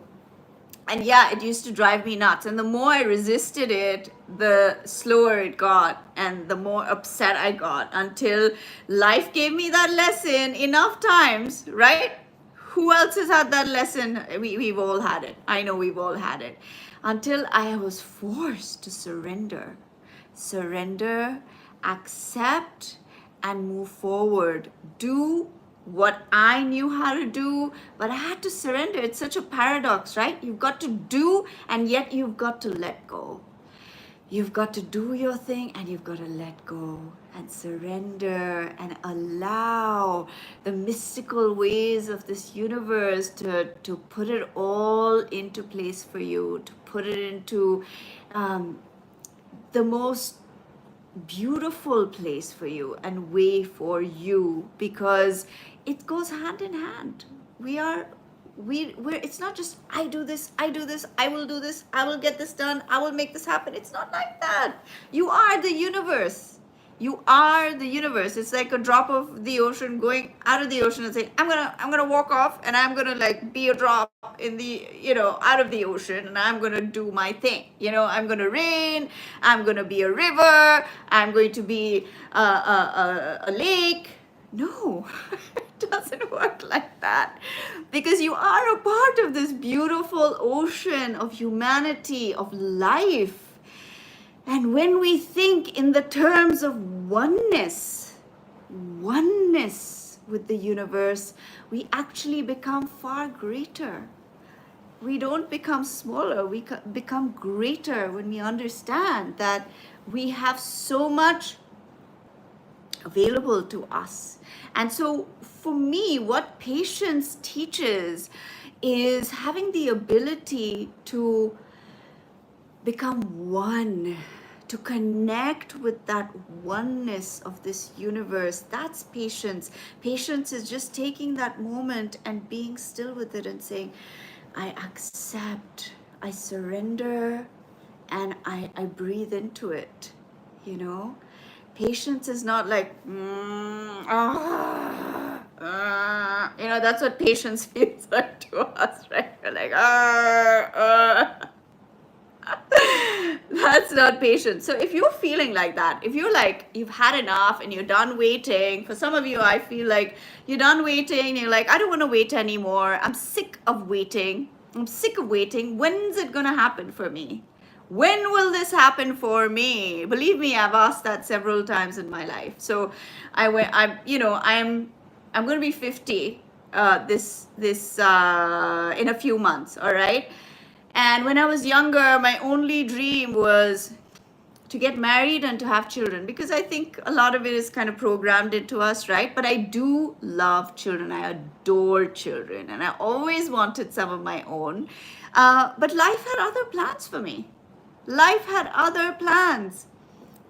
And yeah, it used to drive me nuts. And the more I resisted it, the slower it got and the more upset I got, until life gave me that lesson enough times, right? Who else has had that lesson? We've all had it. I know we've all had it. Until I was forced to surrender. Surrender, accept, and move forward. Do what I knew how to do, but I had to surrender. It's such a paradox, right? You've got to do, and yet you've got to let go. You've got to do your thing, and you've got to let go and surrender and allow the mystical ways of this universe to put it all into place for you, to put it into the most beautiful place for you and way for you, because it goes hand in hand. We're it's not just I do this, I will do this, I will get this done, I will make this happen. It's not like that. You are the universe. You are the universe. It's like a drop of the ocean going out of the ocean and saying, I'm gonna walk off, and I'm gonna like be a drop in the, out of the ocean, and I'm gonna do my thing. I'm gonna rain, I'm gonna be a river, I'm going to be a lake. No, it doesn't work like that, because you are a part of this beautiful ocean of humanity, of life. And when we think in the terms of oneness with the universe, we actually become far greater. We don't become smaller, we become greater when we understand that we have so much available to us. And so for me, what patience teaches is having the ability to become one, to connect with that oneness of this universe. That's patience. Patience is just taking that moment and being still with it and saying, I accept, I surrender, and I breathe into it. Patience is not like, that's what patience feels like to us, right? We're like, That's not patience. So if you're feeling like that, if you're like, you've had enough and you're done waiting, for some of you, I feel like you're done waiting, you're like, I don't want to wait anymore. I'm sick of waiting. I'm sick of waiting. When's it going to happen for me? When will this happen for me? Believe me, I've asked that several times in my life. So I'm going to be 50 in a few months, all right? And when I was younger, my only dream was to get married and to have children, because I think a lot of it is kind of programmed into us, right? But I do love children. I adore children, and I always wanted some of my own. But life had other plans for me. Life had other plans.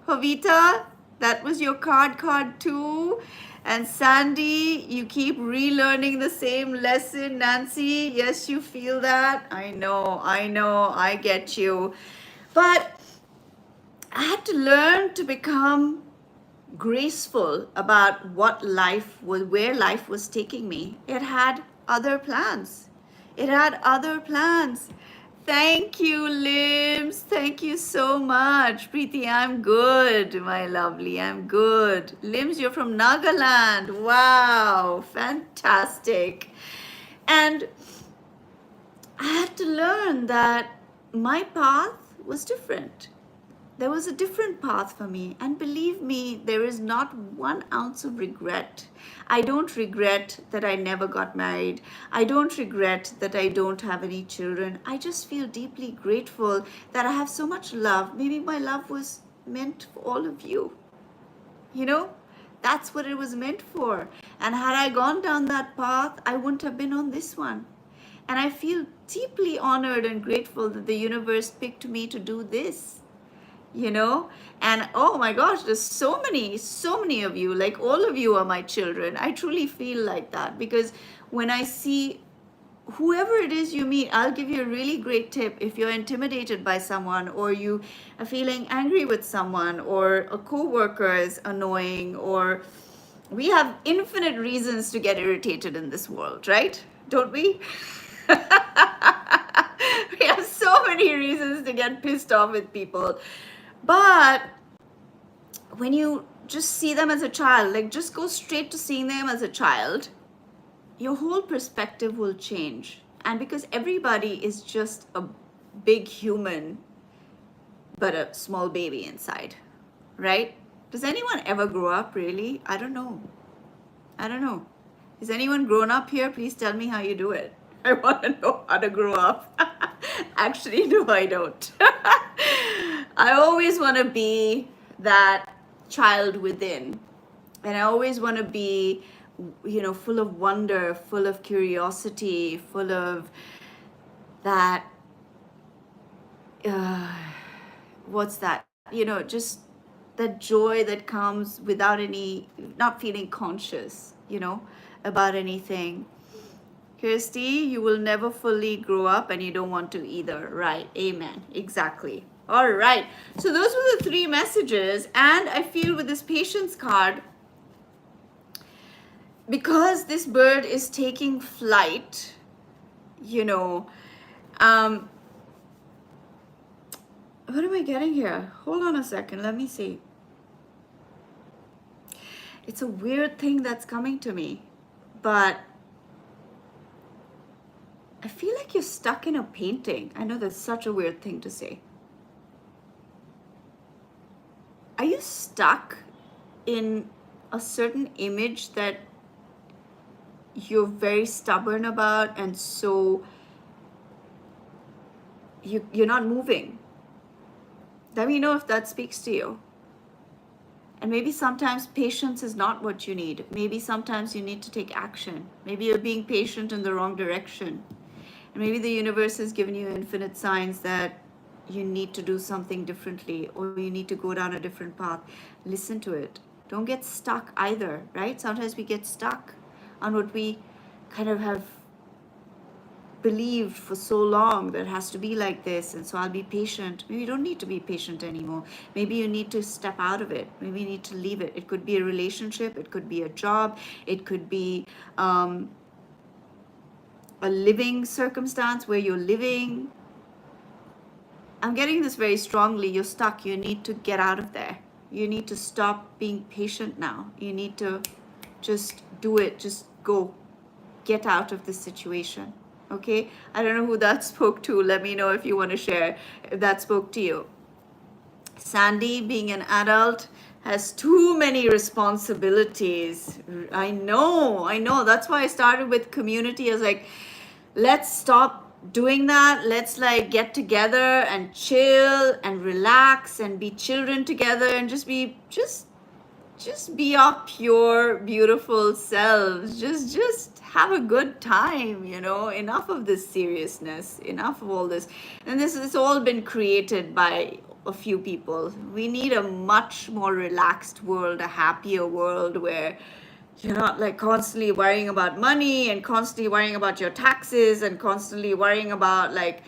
Jovita, that was your card too. And Sandy, you keep relearning the same lesson. Nancy, yes, you feel that. I know, I get you. But I had to learn to become graceful about where life was taking me. It had other plans. It had other plans. Thank you, Limbs. Thank you so much. Preeti, I'm good, my lovely. I'm good. Limbs, you're from Nagaland. Wow, fantastic. And I had to learn that my path was different. There was a different path for me, and believe me, there is not 1 ounce of regret. I don't regret that I never got married. I don't regret that I don't have any children. I just feel deeply grateful that I have so much love. Maybe my love was meant for all of you. You know, that's what it was meant for. And had I gone down that path, I wouldn't have been on this one. And I feel deeply honored and grateful that the universe picked me to do this. You know, and oh my gosh, there's so many of you, like all of you are my children. I truly feel like that, because when I see whoever it is you meet, I'll give you a really great tip. If you're intimidated by someone, or you are feeling angry with someone, or a coworker is annoying, or we have infinite reasons to get irritated in this world, right? Don't we? We have so many reasons to get pissed off with people. But when you just see them as a child, like just go straight to seeing them as a child, your whole perspective will change. And because everybody is just a big human, but a small baby inside, right? Does anyone ever grow up, really? I don't know. Is anyone grown up here? Please tell me how you do it. I want to know how to grow up. Actually, no, I don't. I always want to be that child within. And I always want to be, full of wonder, full of curiosity, full of that, what's that? Just that joy that comes without not feeling conscious, about anything. Kirsty, you will never fully grow up, and you don't want to either. Right. Amen. Exactly. All right. So those were the 3 messages. And I feel with this patience card, because this bird is taking flight, what am I getting here? Hold on a second. Let me see. It's a weird thing that's coming to me, but I feel like you're stuck in a painting. I know that's such a weird thing to say. Are you stuck in a certain image that you're very stubborn about, and so you're not moving? Let me know if that speaks to you. And maybe sometimes patience is not what you need. Maybe sometimes you need to take action. Maybe you're being patient in the wrong direction. And maybe the universe has given you infinite signs that you need to do something differently, or you need to go down a different path. Listen to it. Don't get stuck either, right? Sometimes we get stuck on what we kind of have believed for so long, that it has to be like this, and so I'll be patient. Maybe you don't need to be patient anymore. Maybe you need to step out of it. Maybe you need to leave it. It could be a relationship. It could be a job. It could be a living circumstance where you're living. I'm getting this very strongly. You're stuck. You need to get out of there. You need to stop being patient now. You need to just do it. Just go. Get out of this situation. Okay, I don't know who that spoke to. Let me know if you want to share if that spoke to you. Sandy, being an adult, has too many responsibilities. I know. That's why I started with community. I was like, let's stop doing that. Let's like get together and chill and relax and be children together and just be our pure beautiful selves. Just have a good time, you know. Enough of this seriousness, enough of all this. And this has all been created by a few people. We need a much more relaxed world, a happier world where you're not like constantly worrying about money and constantly worrying about your taxes and constantly worrying about like,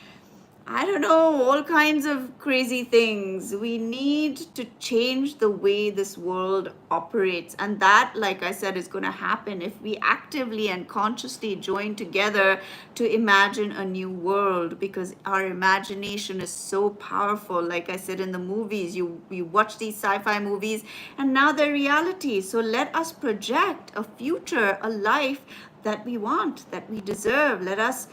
I don't know, all kinds of crazy things. We need to change the way this world operates. And that, like I said, is going to happen if we actively and consciously join together to imagine a new world, because our imagination is so powerful. Like I said, in the movies, you watch these sci-fi movies and now they're reality. So let us project a future, a life that we want, that we deserve. Let us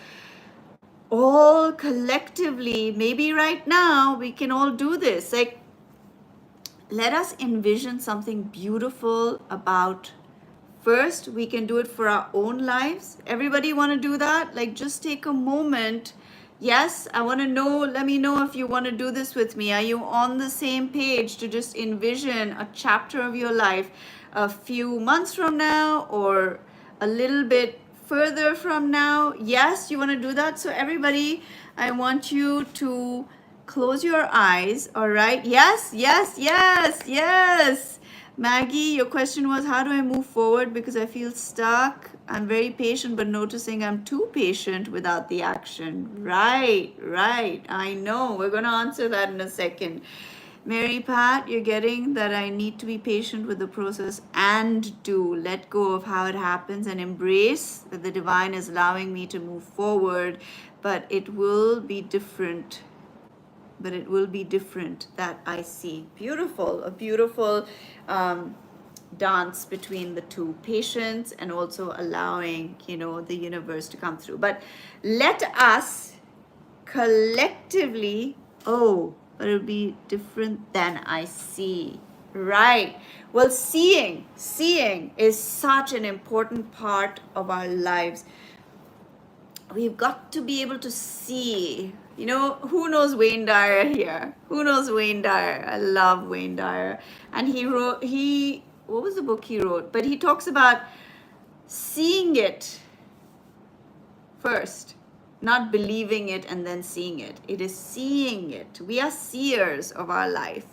all collectively, maybe right now we can all do this, like let us envision something beautiful about, first we can do it for our own lives. Everybody want to do that? Like just take a moment. Yes, I want to know, let me know if you want to do this with me. Are you on the same page to just envision a chapter of your life a few months from now or a little bit further from now? Yes, you want to do that? So everybody, I want you to close your eyes. All right. Yes. Maggie, your question was, how do I move forward because I feel stuck? I'm very patient, but noticing I'm too patient without the action. Right. I know. We're going to answer that in a second. Mary Pat, you're getting that I need to be patient with the process and do let go of how it happens and embrace that the divine is allowing me to move forward, but it will be different. That I see. Beautiful, a beautiful dance between the two, patience and also allowing, you know, the universe to come through. But let us collectively, but it'll be different than I see. Right. Well, seeing is such an important part of our lives. We've got to be able to see. You know, who knows Wayne Dyer here? Who knows Wayne Dyer? I love Wayne Dyer. And what was the book he wrote? But he talks about seeing it first, not believing it and then seeing it. It is seeing it. We are seers of our life.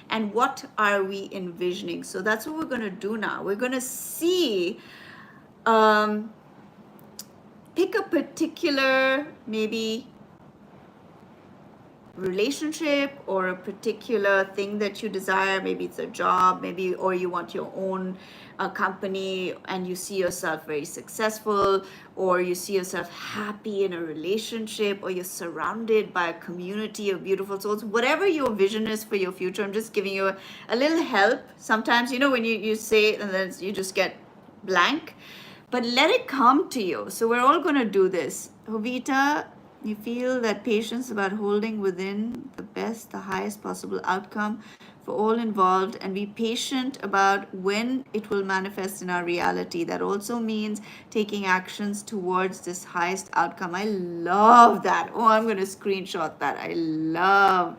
And what are we envisioning? So that's what we're going to do now. We're going to see, pick a particular, maybe relationship or a particular thing that you desire. Maybe it's a job, maybe, or you want your own company and you see yourself very successful, or you see yourself happy in a relationship, or you're surrounded by a community of beautiful souls. Whatever your vision is for your future, I'm just giving you a little help. Sometimes, you know, when you say it and then you just get blank, but let it come to you. So we're all going to do this. Jovita, you feel that patience about holding within the highest possible outcome for all involved, and be patient about when it will manifest in our reality. That also means taking actions towards this highest outcome. I love that. Oh, I'm going to screenshot that. I love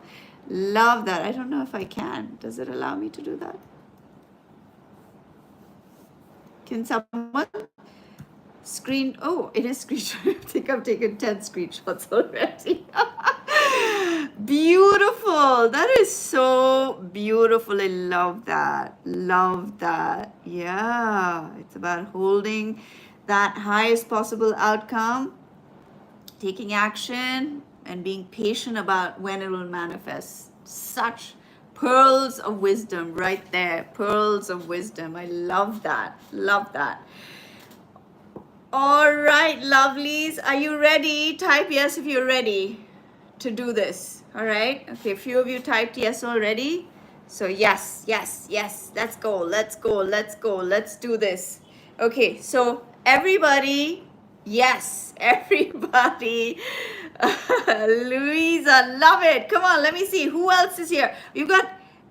that. I don't know if I can. Does it allow me to do that? Can someone screen? Oh, it is screenshot. I think I've taken 10 screenshots already. Beautiful. That is so beautiful. I love that. Yeah, it's about holding that highest possible outcome, taking action, and being patient about when it will manifest. Such pearls of wisdom right there. Pearls of wisdom. I love that. All right, lovelies, are you ready? Type yes if you're ready to do this. All right. Okay, a few of you typed yes already. So yes. Let's go. Let's do this. Okay, so everybody, Yes, everybody. Louisa, love it. Come on, let me see. Who else is here? You've got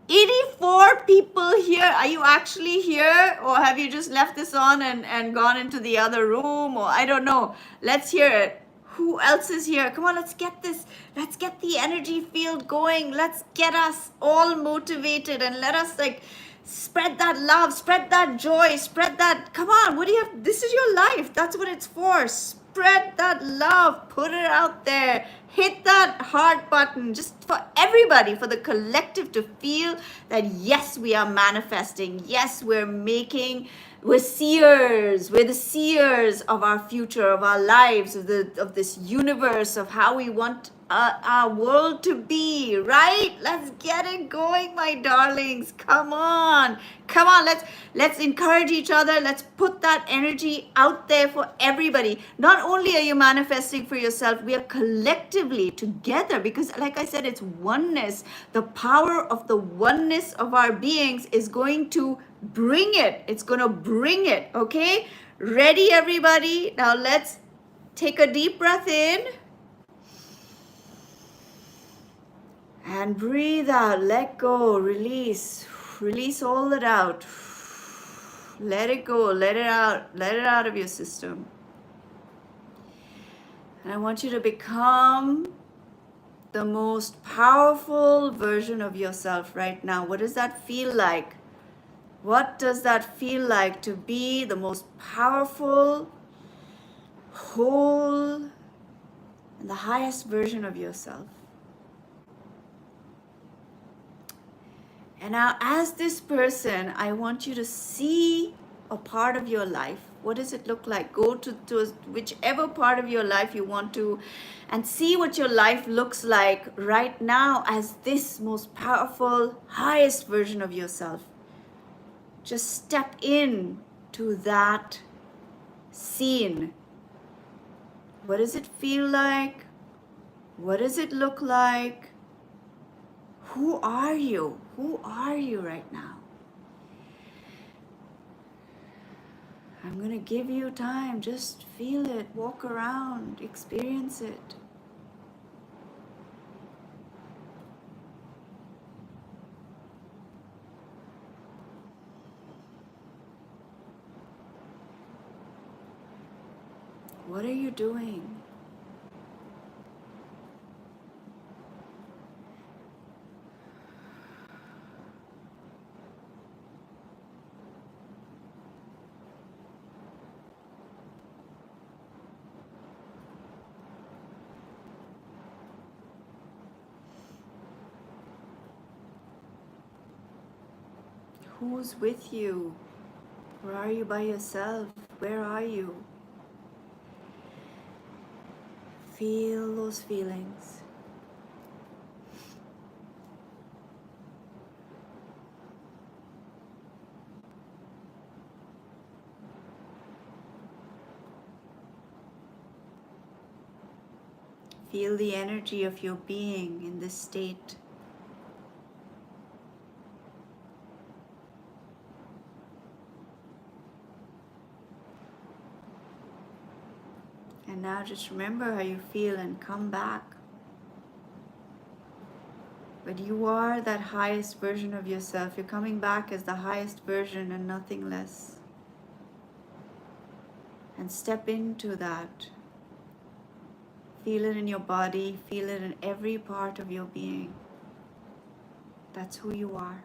84 people here. Are you actually here? Or have you just left this on and gone into the other room? Or I don't know. Let's hear it. Who else is here? Come on, let's get this. Let's get the energy field going. Let's get us all motivated and let us like spread that love, spread that joy, spread that. Come on, what do you have? This is your life. That's what it's for. Spread that love, put it out there, hit that heart button, just for everybody, for the collective to feel that yes, we are manifesting. Yes, we're seers. We're the seers of our future, of our lives, of this universe, of how we want our world to be, right? Let's get it going, my darlings. Come on. Let's encourage each other. Let's put that energy out there for everybody. Not only are you manifesting for yourself, we are collectively together, because like I said, it's oneness. The power of the oneness of our beings is going to bring it. It's going to bring it. Okay? Ready, everybody? Now let's take a deep breath in. And breathe out, let go, release. Release all that out. Let it go, let it out of your system. And I want you to become the most powerful version of yourself right now. What does that feel like? What does that feel like to be the most powerful, whole, and the highest version of yourself? And now, as this person, I want you to see a part of your life. What does it look like? Go to whichever part of your life you want to, and see what your life looks like right now as this most powerful, highest version of yourself. Just step in to that scene. What does it feel like? What does it look like? Who are you? Who are you right now? I'm going to give you time. Just feel it. Walk around. Experience it. What are you doing? Who's with you? Or are you by yourself? Where are you? Feel those feelings. Feel the energy of your being in this state. And now just remember how you feel and come back. But you are that highest version of yourself. You're coming back as the highest version and nothing less. And step into that. Feel it in your body. Feel it in every part of your being. That's who you are.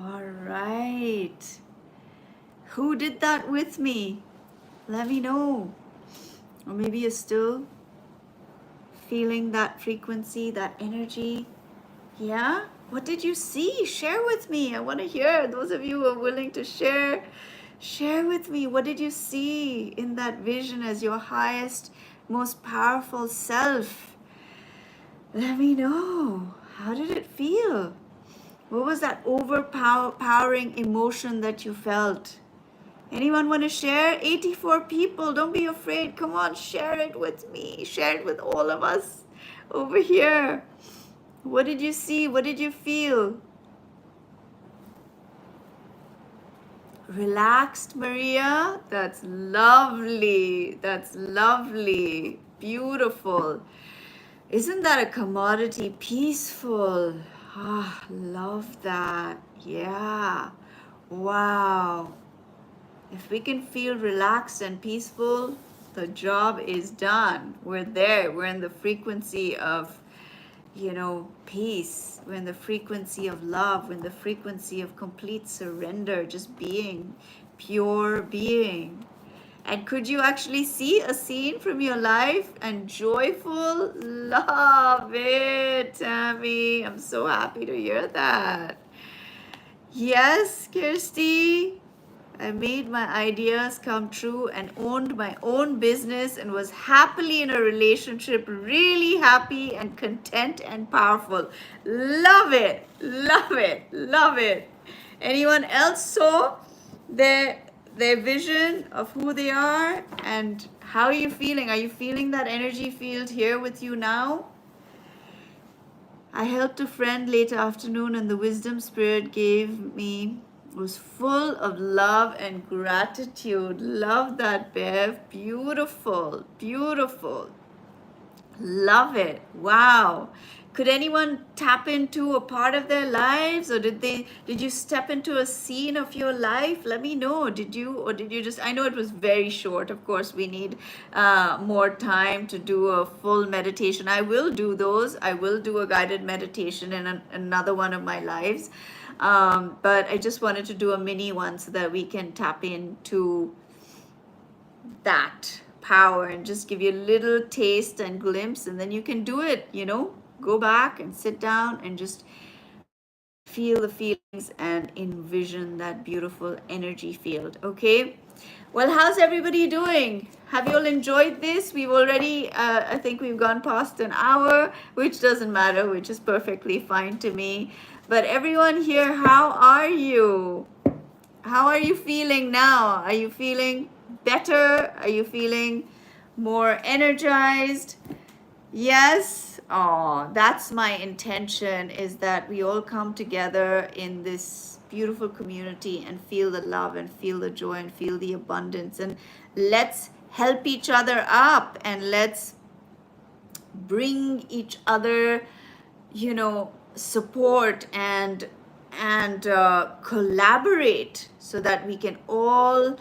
All right. Who did that with me? Let me know. Or maybe you're still feeling that frequency, that energy. Yeah? What did you see? Share with me. I want to hear. Those of you who are willing to share, share with me. What did you see in that vision as your highest, most powerful self? Let me know. How did it feel? What was that overpowering emotion that you felt? Anyone want to share? 84 people. Don't be afraid. Come on, share it with me. Share it with all of us over here. What did you see? What did you feel? Relaxed, Maria? That's lovely. That's lovely. Beautiful. Isn't that a commodity? Peaceful. Ah, love that. Yeah. Wow. If we can feel relaxed and peaceful, the job is done. We're there. We're in the frequency of, peace. We're in the frequency of love. We're in the frequency of complete surrender, just being, pure being. And could you actually see a scene from your life and joyful? Love it, Tammy. I'm so happy to hear that. Yes, Kirsty. I made my ideas come true and owned my own business and was happily in a relationship, really happy and content and powerful. Love it, love it, love it. Anyone else saw their vision of who they are and how are you feeling? Are you feeling that energy field here with you now? I helped a friend late afternoon and the wisdom spirit gave me was full of love and gratitude. Love that, Bev. Beautiful, beautiful. Love it. Wow. Could anyone tap into a part of their lives, or did you step into a scene of your life? Let me know. Did you just, I know it was very short. Of course, we need more time to do a full meditation. I will do those. I will do a guided meditation in another one of my lives. But I just wanted to do a mini one so that we can tap into that power and just give you a little taste and glimpse, and then you can do it, go back and sit down and just feel the feelings and envision that beautiful energy field. Okay, well, how's everybody doing? Have you all enjoyed this? We've already I think we've gone past an hour, which doesn't matter, which is perfectly fine to me. But everyone here, how are you? How are you feeling now? Are you feeling better? Are you feeling more energized? Yes. Oh, that's my intention, is that we all come together in this beautiful community and feel the love and feel the joy and feel the abundance, and let's help each other up and let's bring each other, support and collaborate so that we can all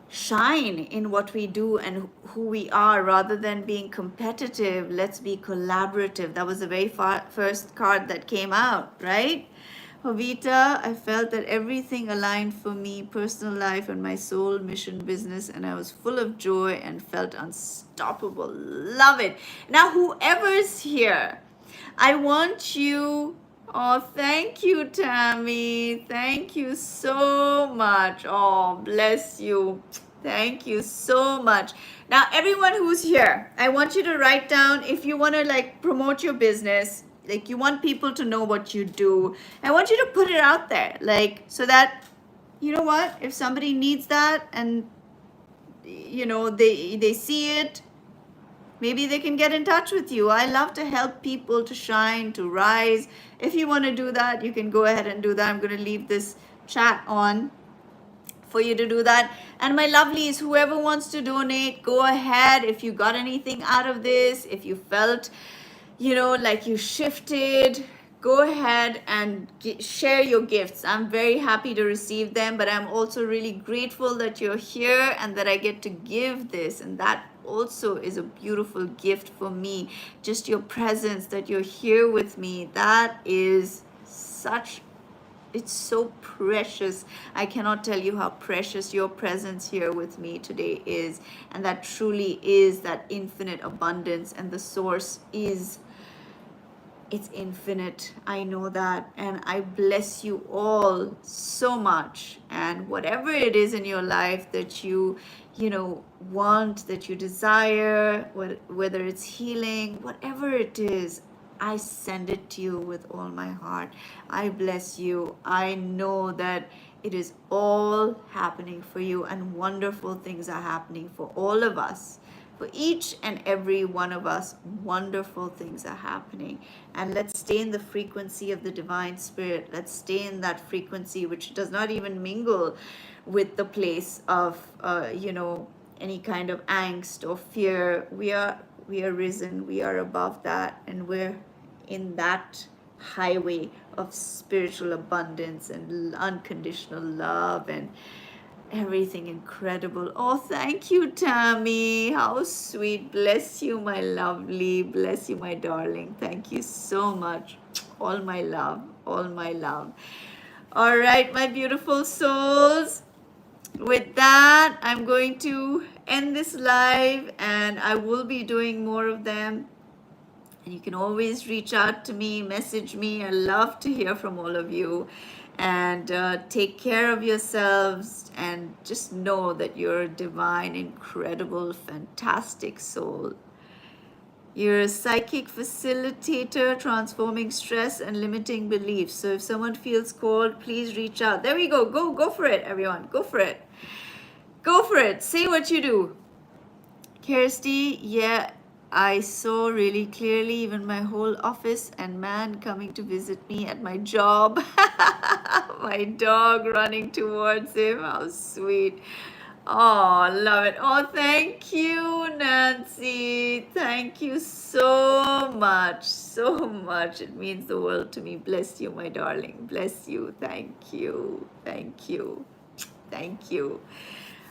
shine in what we do and who we are. Rather than being competitive, let's be collaborative. That was the very first card that came out, right? Jovita, I felt that everything aligned for me, personal life and my soul, mission, business, and I was full of joy and felt unstoppable. Love it. Now, whoever's here, I want you. Oh, thank you, Tammy. Thank you so much. Oh, bless you. Thank you so much. Now, everyone who's here, I want you to write down, if you want to promote your business, you want people to know what you do, I want you to put it out there, so that, you know what, if somebody needs that and, they see it, maybe they can get in touch with you. I love to help people to shine, to rise. If you want to do that, you can go ahead and do that. I'm going to leave this chat on for you to do that. And my lovelies, whoever wants to donate, go ahead. If you got anything out of this, if you felt, like you shifted, go ahead and share your gifts. I'm very happy to receive them, but I'm also really grateful that you're here and that I get to give this, and that also is a beautiful gift for me. Just your presence, that you're here with me, that is it's so precious. I cannot tell you how precious your presence here with me today is, and that truly is that infinite abundance, and the source is, it's infinite. I know that, and I bless you all so much. And whatever it is in your life that you want, that you desire, whether it's healing, whatever it is, I send it to you with all my heart. I bless you. I know that it is all happening for you, and wonderful things are happening for all of us, For each and every one of us, wonderful things are happening. And let's stay in the frequency of the divine spirit. Let's stay in that frequency which does not even mingle with the place of, any kind of angst or fear. We are risen. We are above that, and we're in that highway of spiritual abundance and unconditional love and everything incredible. Oh, thank you, Tammy. How sweet. Bless you, my lovely. Bless you, my darling. Thank you so much. All my love. All my love. All right, my beautiful souls. With that, I'm going to end this live, and I will be doing more of them. And you can always reach out to me, message me. I love to hear from all of you. And take care of yourselves, and just know that you're a divine, incredible, fantastic soul. You're a psychic facilitator, transforming stress and limiting beliefs. So if someone feels called, please reach out. There we go. Go for it, everyone. Go for it. Go for it. Say what you do. Kirsty, yeah, I saw really clearly even my whole office and man coming to visit me at my job. My dog running towards him. How sweet. Oh, love it. Oh, thank you, Nancy. Thank you so much. So much. It means the world to me. Bless you, my darling. Bless you. Thank you. Thank you. Thank you.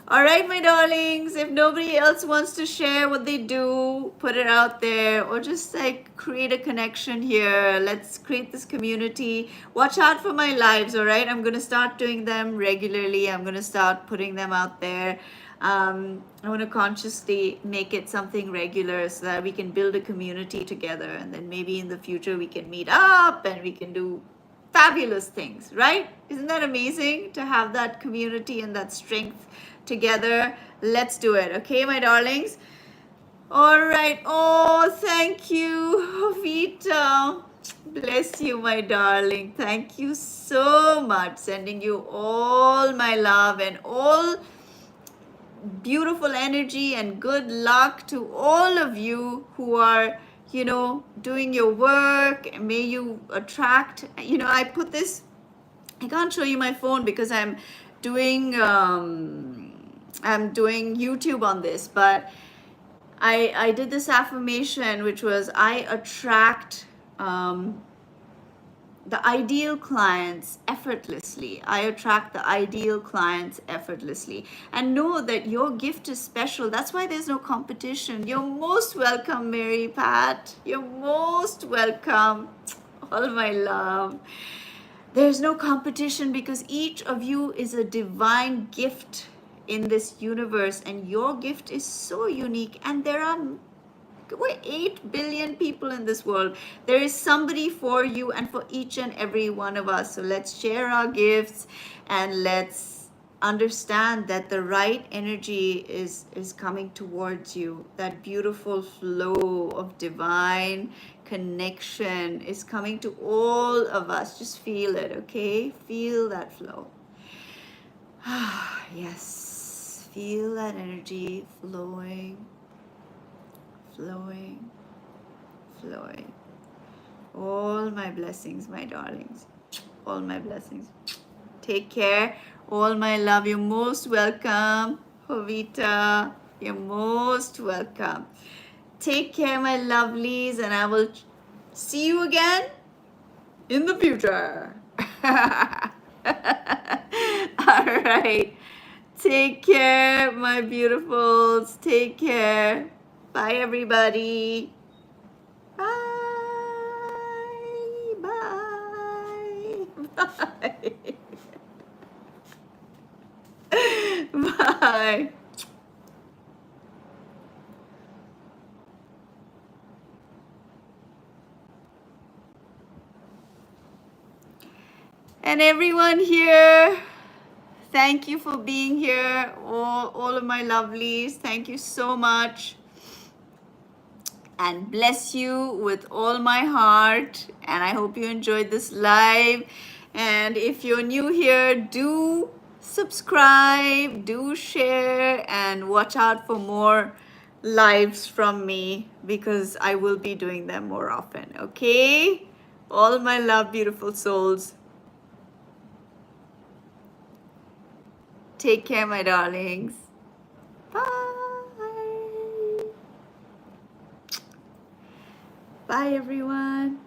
All right, my darlings, if nobody else wants to share what they do, put it out there, or just like create a connection here. Let's create this community. Watch out for my lives, all right? I'm going to start doing them regularly. I'm going to start putting them out there. I want to consciously make it something regular so that we can build a community together. And then maybe in the future we can meet up and we can do fabulous things, right? Isn't that amazing to have that community and that strength together? Let's do it. Okay, my darlings. All right. Oh, thank you, Vita. Bless you, my darling. Thank you so much. Sending you all my love and all beautiful energy and good luck to all of you who are, doing your work. May you attract, I put this, I can't show you my phone because I'm doing YouTube on this, but I did this affirmation, which was I attract the ideal clients effortlessly. I attract the ideal clients effortlessly. And know that your gift is special. That's why there's no competition. You're most welcome, Mary Pat. You're most welcome. All my love. There's no competition because each of you is a divine gift in this universe, and your gift is so unique. And we're 8 billion people in this world. There is somebody for you and for each and every one of us. So let's share our gifts, and let's understand that the right energy is coming towards you. That beautiful flow of divine connection is coming to all of us. Just feel it, okay? Feel that flow. Yes, feel that energy flowing. Flowing, flowing. All my blessings, my darlings. All my blessings. Take care. All my love. You're most welcome, Jovita. You're most welcome. Take care, my lovelies, and I will see you again in the future. All right. Take care, my beautifuls. Take care. Bye, everybody. Bye. Bye. Bye. Bye. And everyone here, thank you for being here. All of my lovelies, thank you so much. And bless you with all my heart. And I hope you enjoyed this live. And if you're new here, do subscribe, do share, and watch out for more lives from me because I will be doing them more often. Okay? All my love, beautiful souls. Take care, my darlings. Bye. Bye, everyone.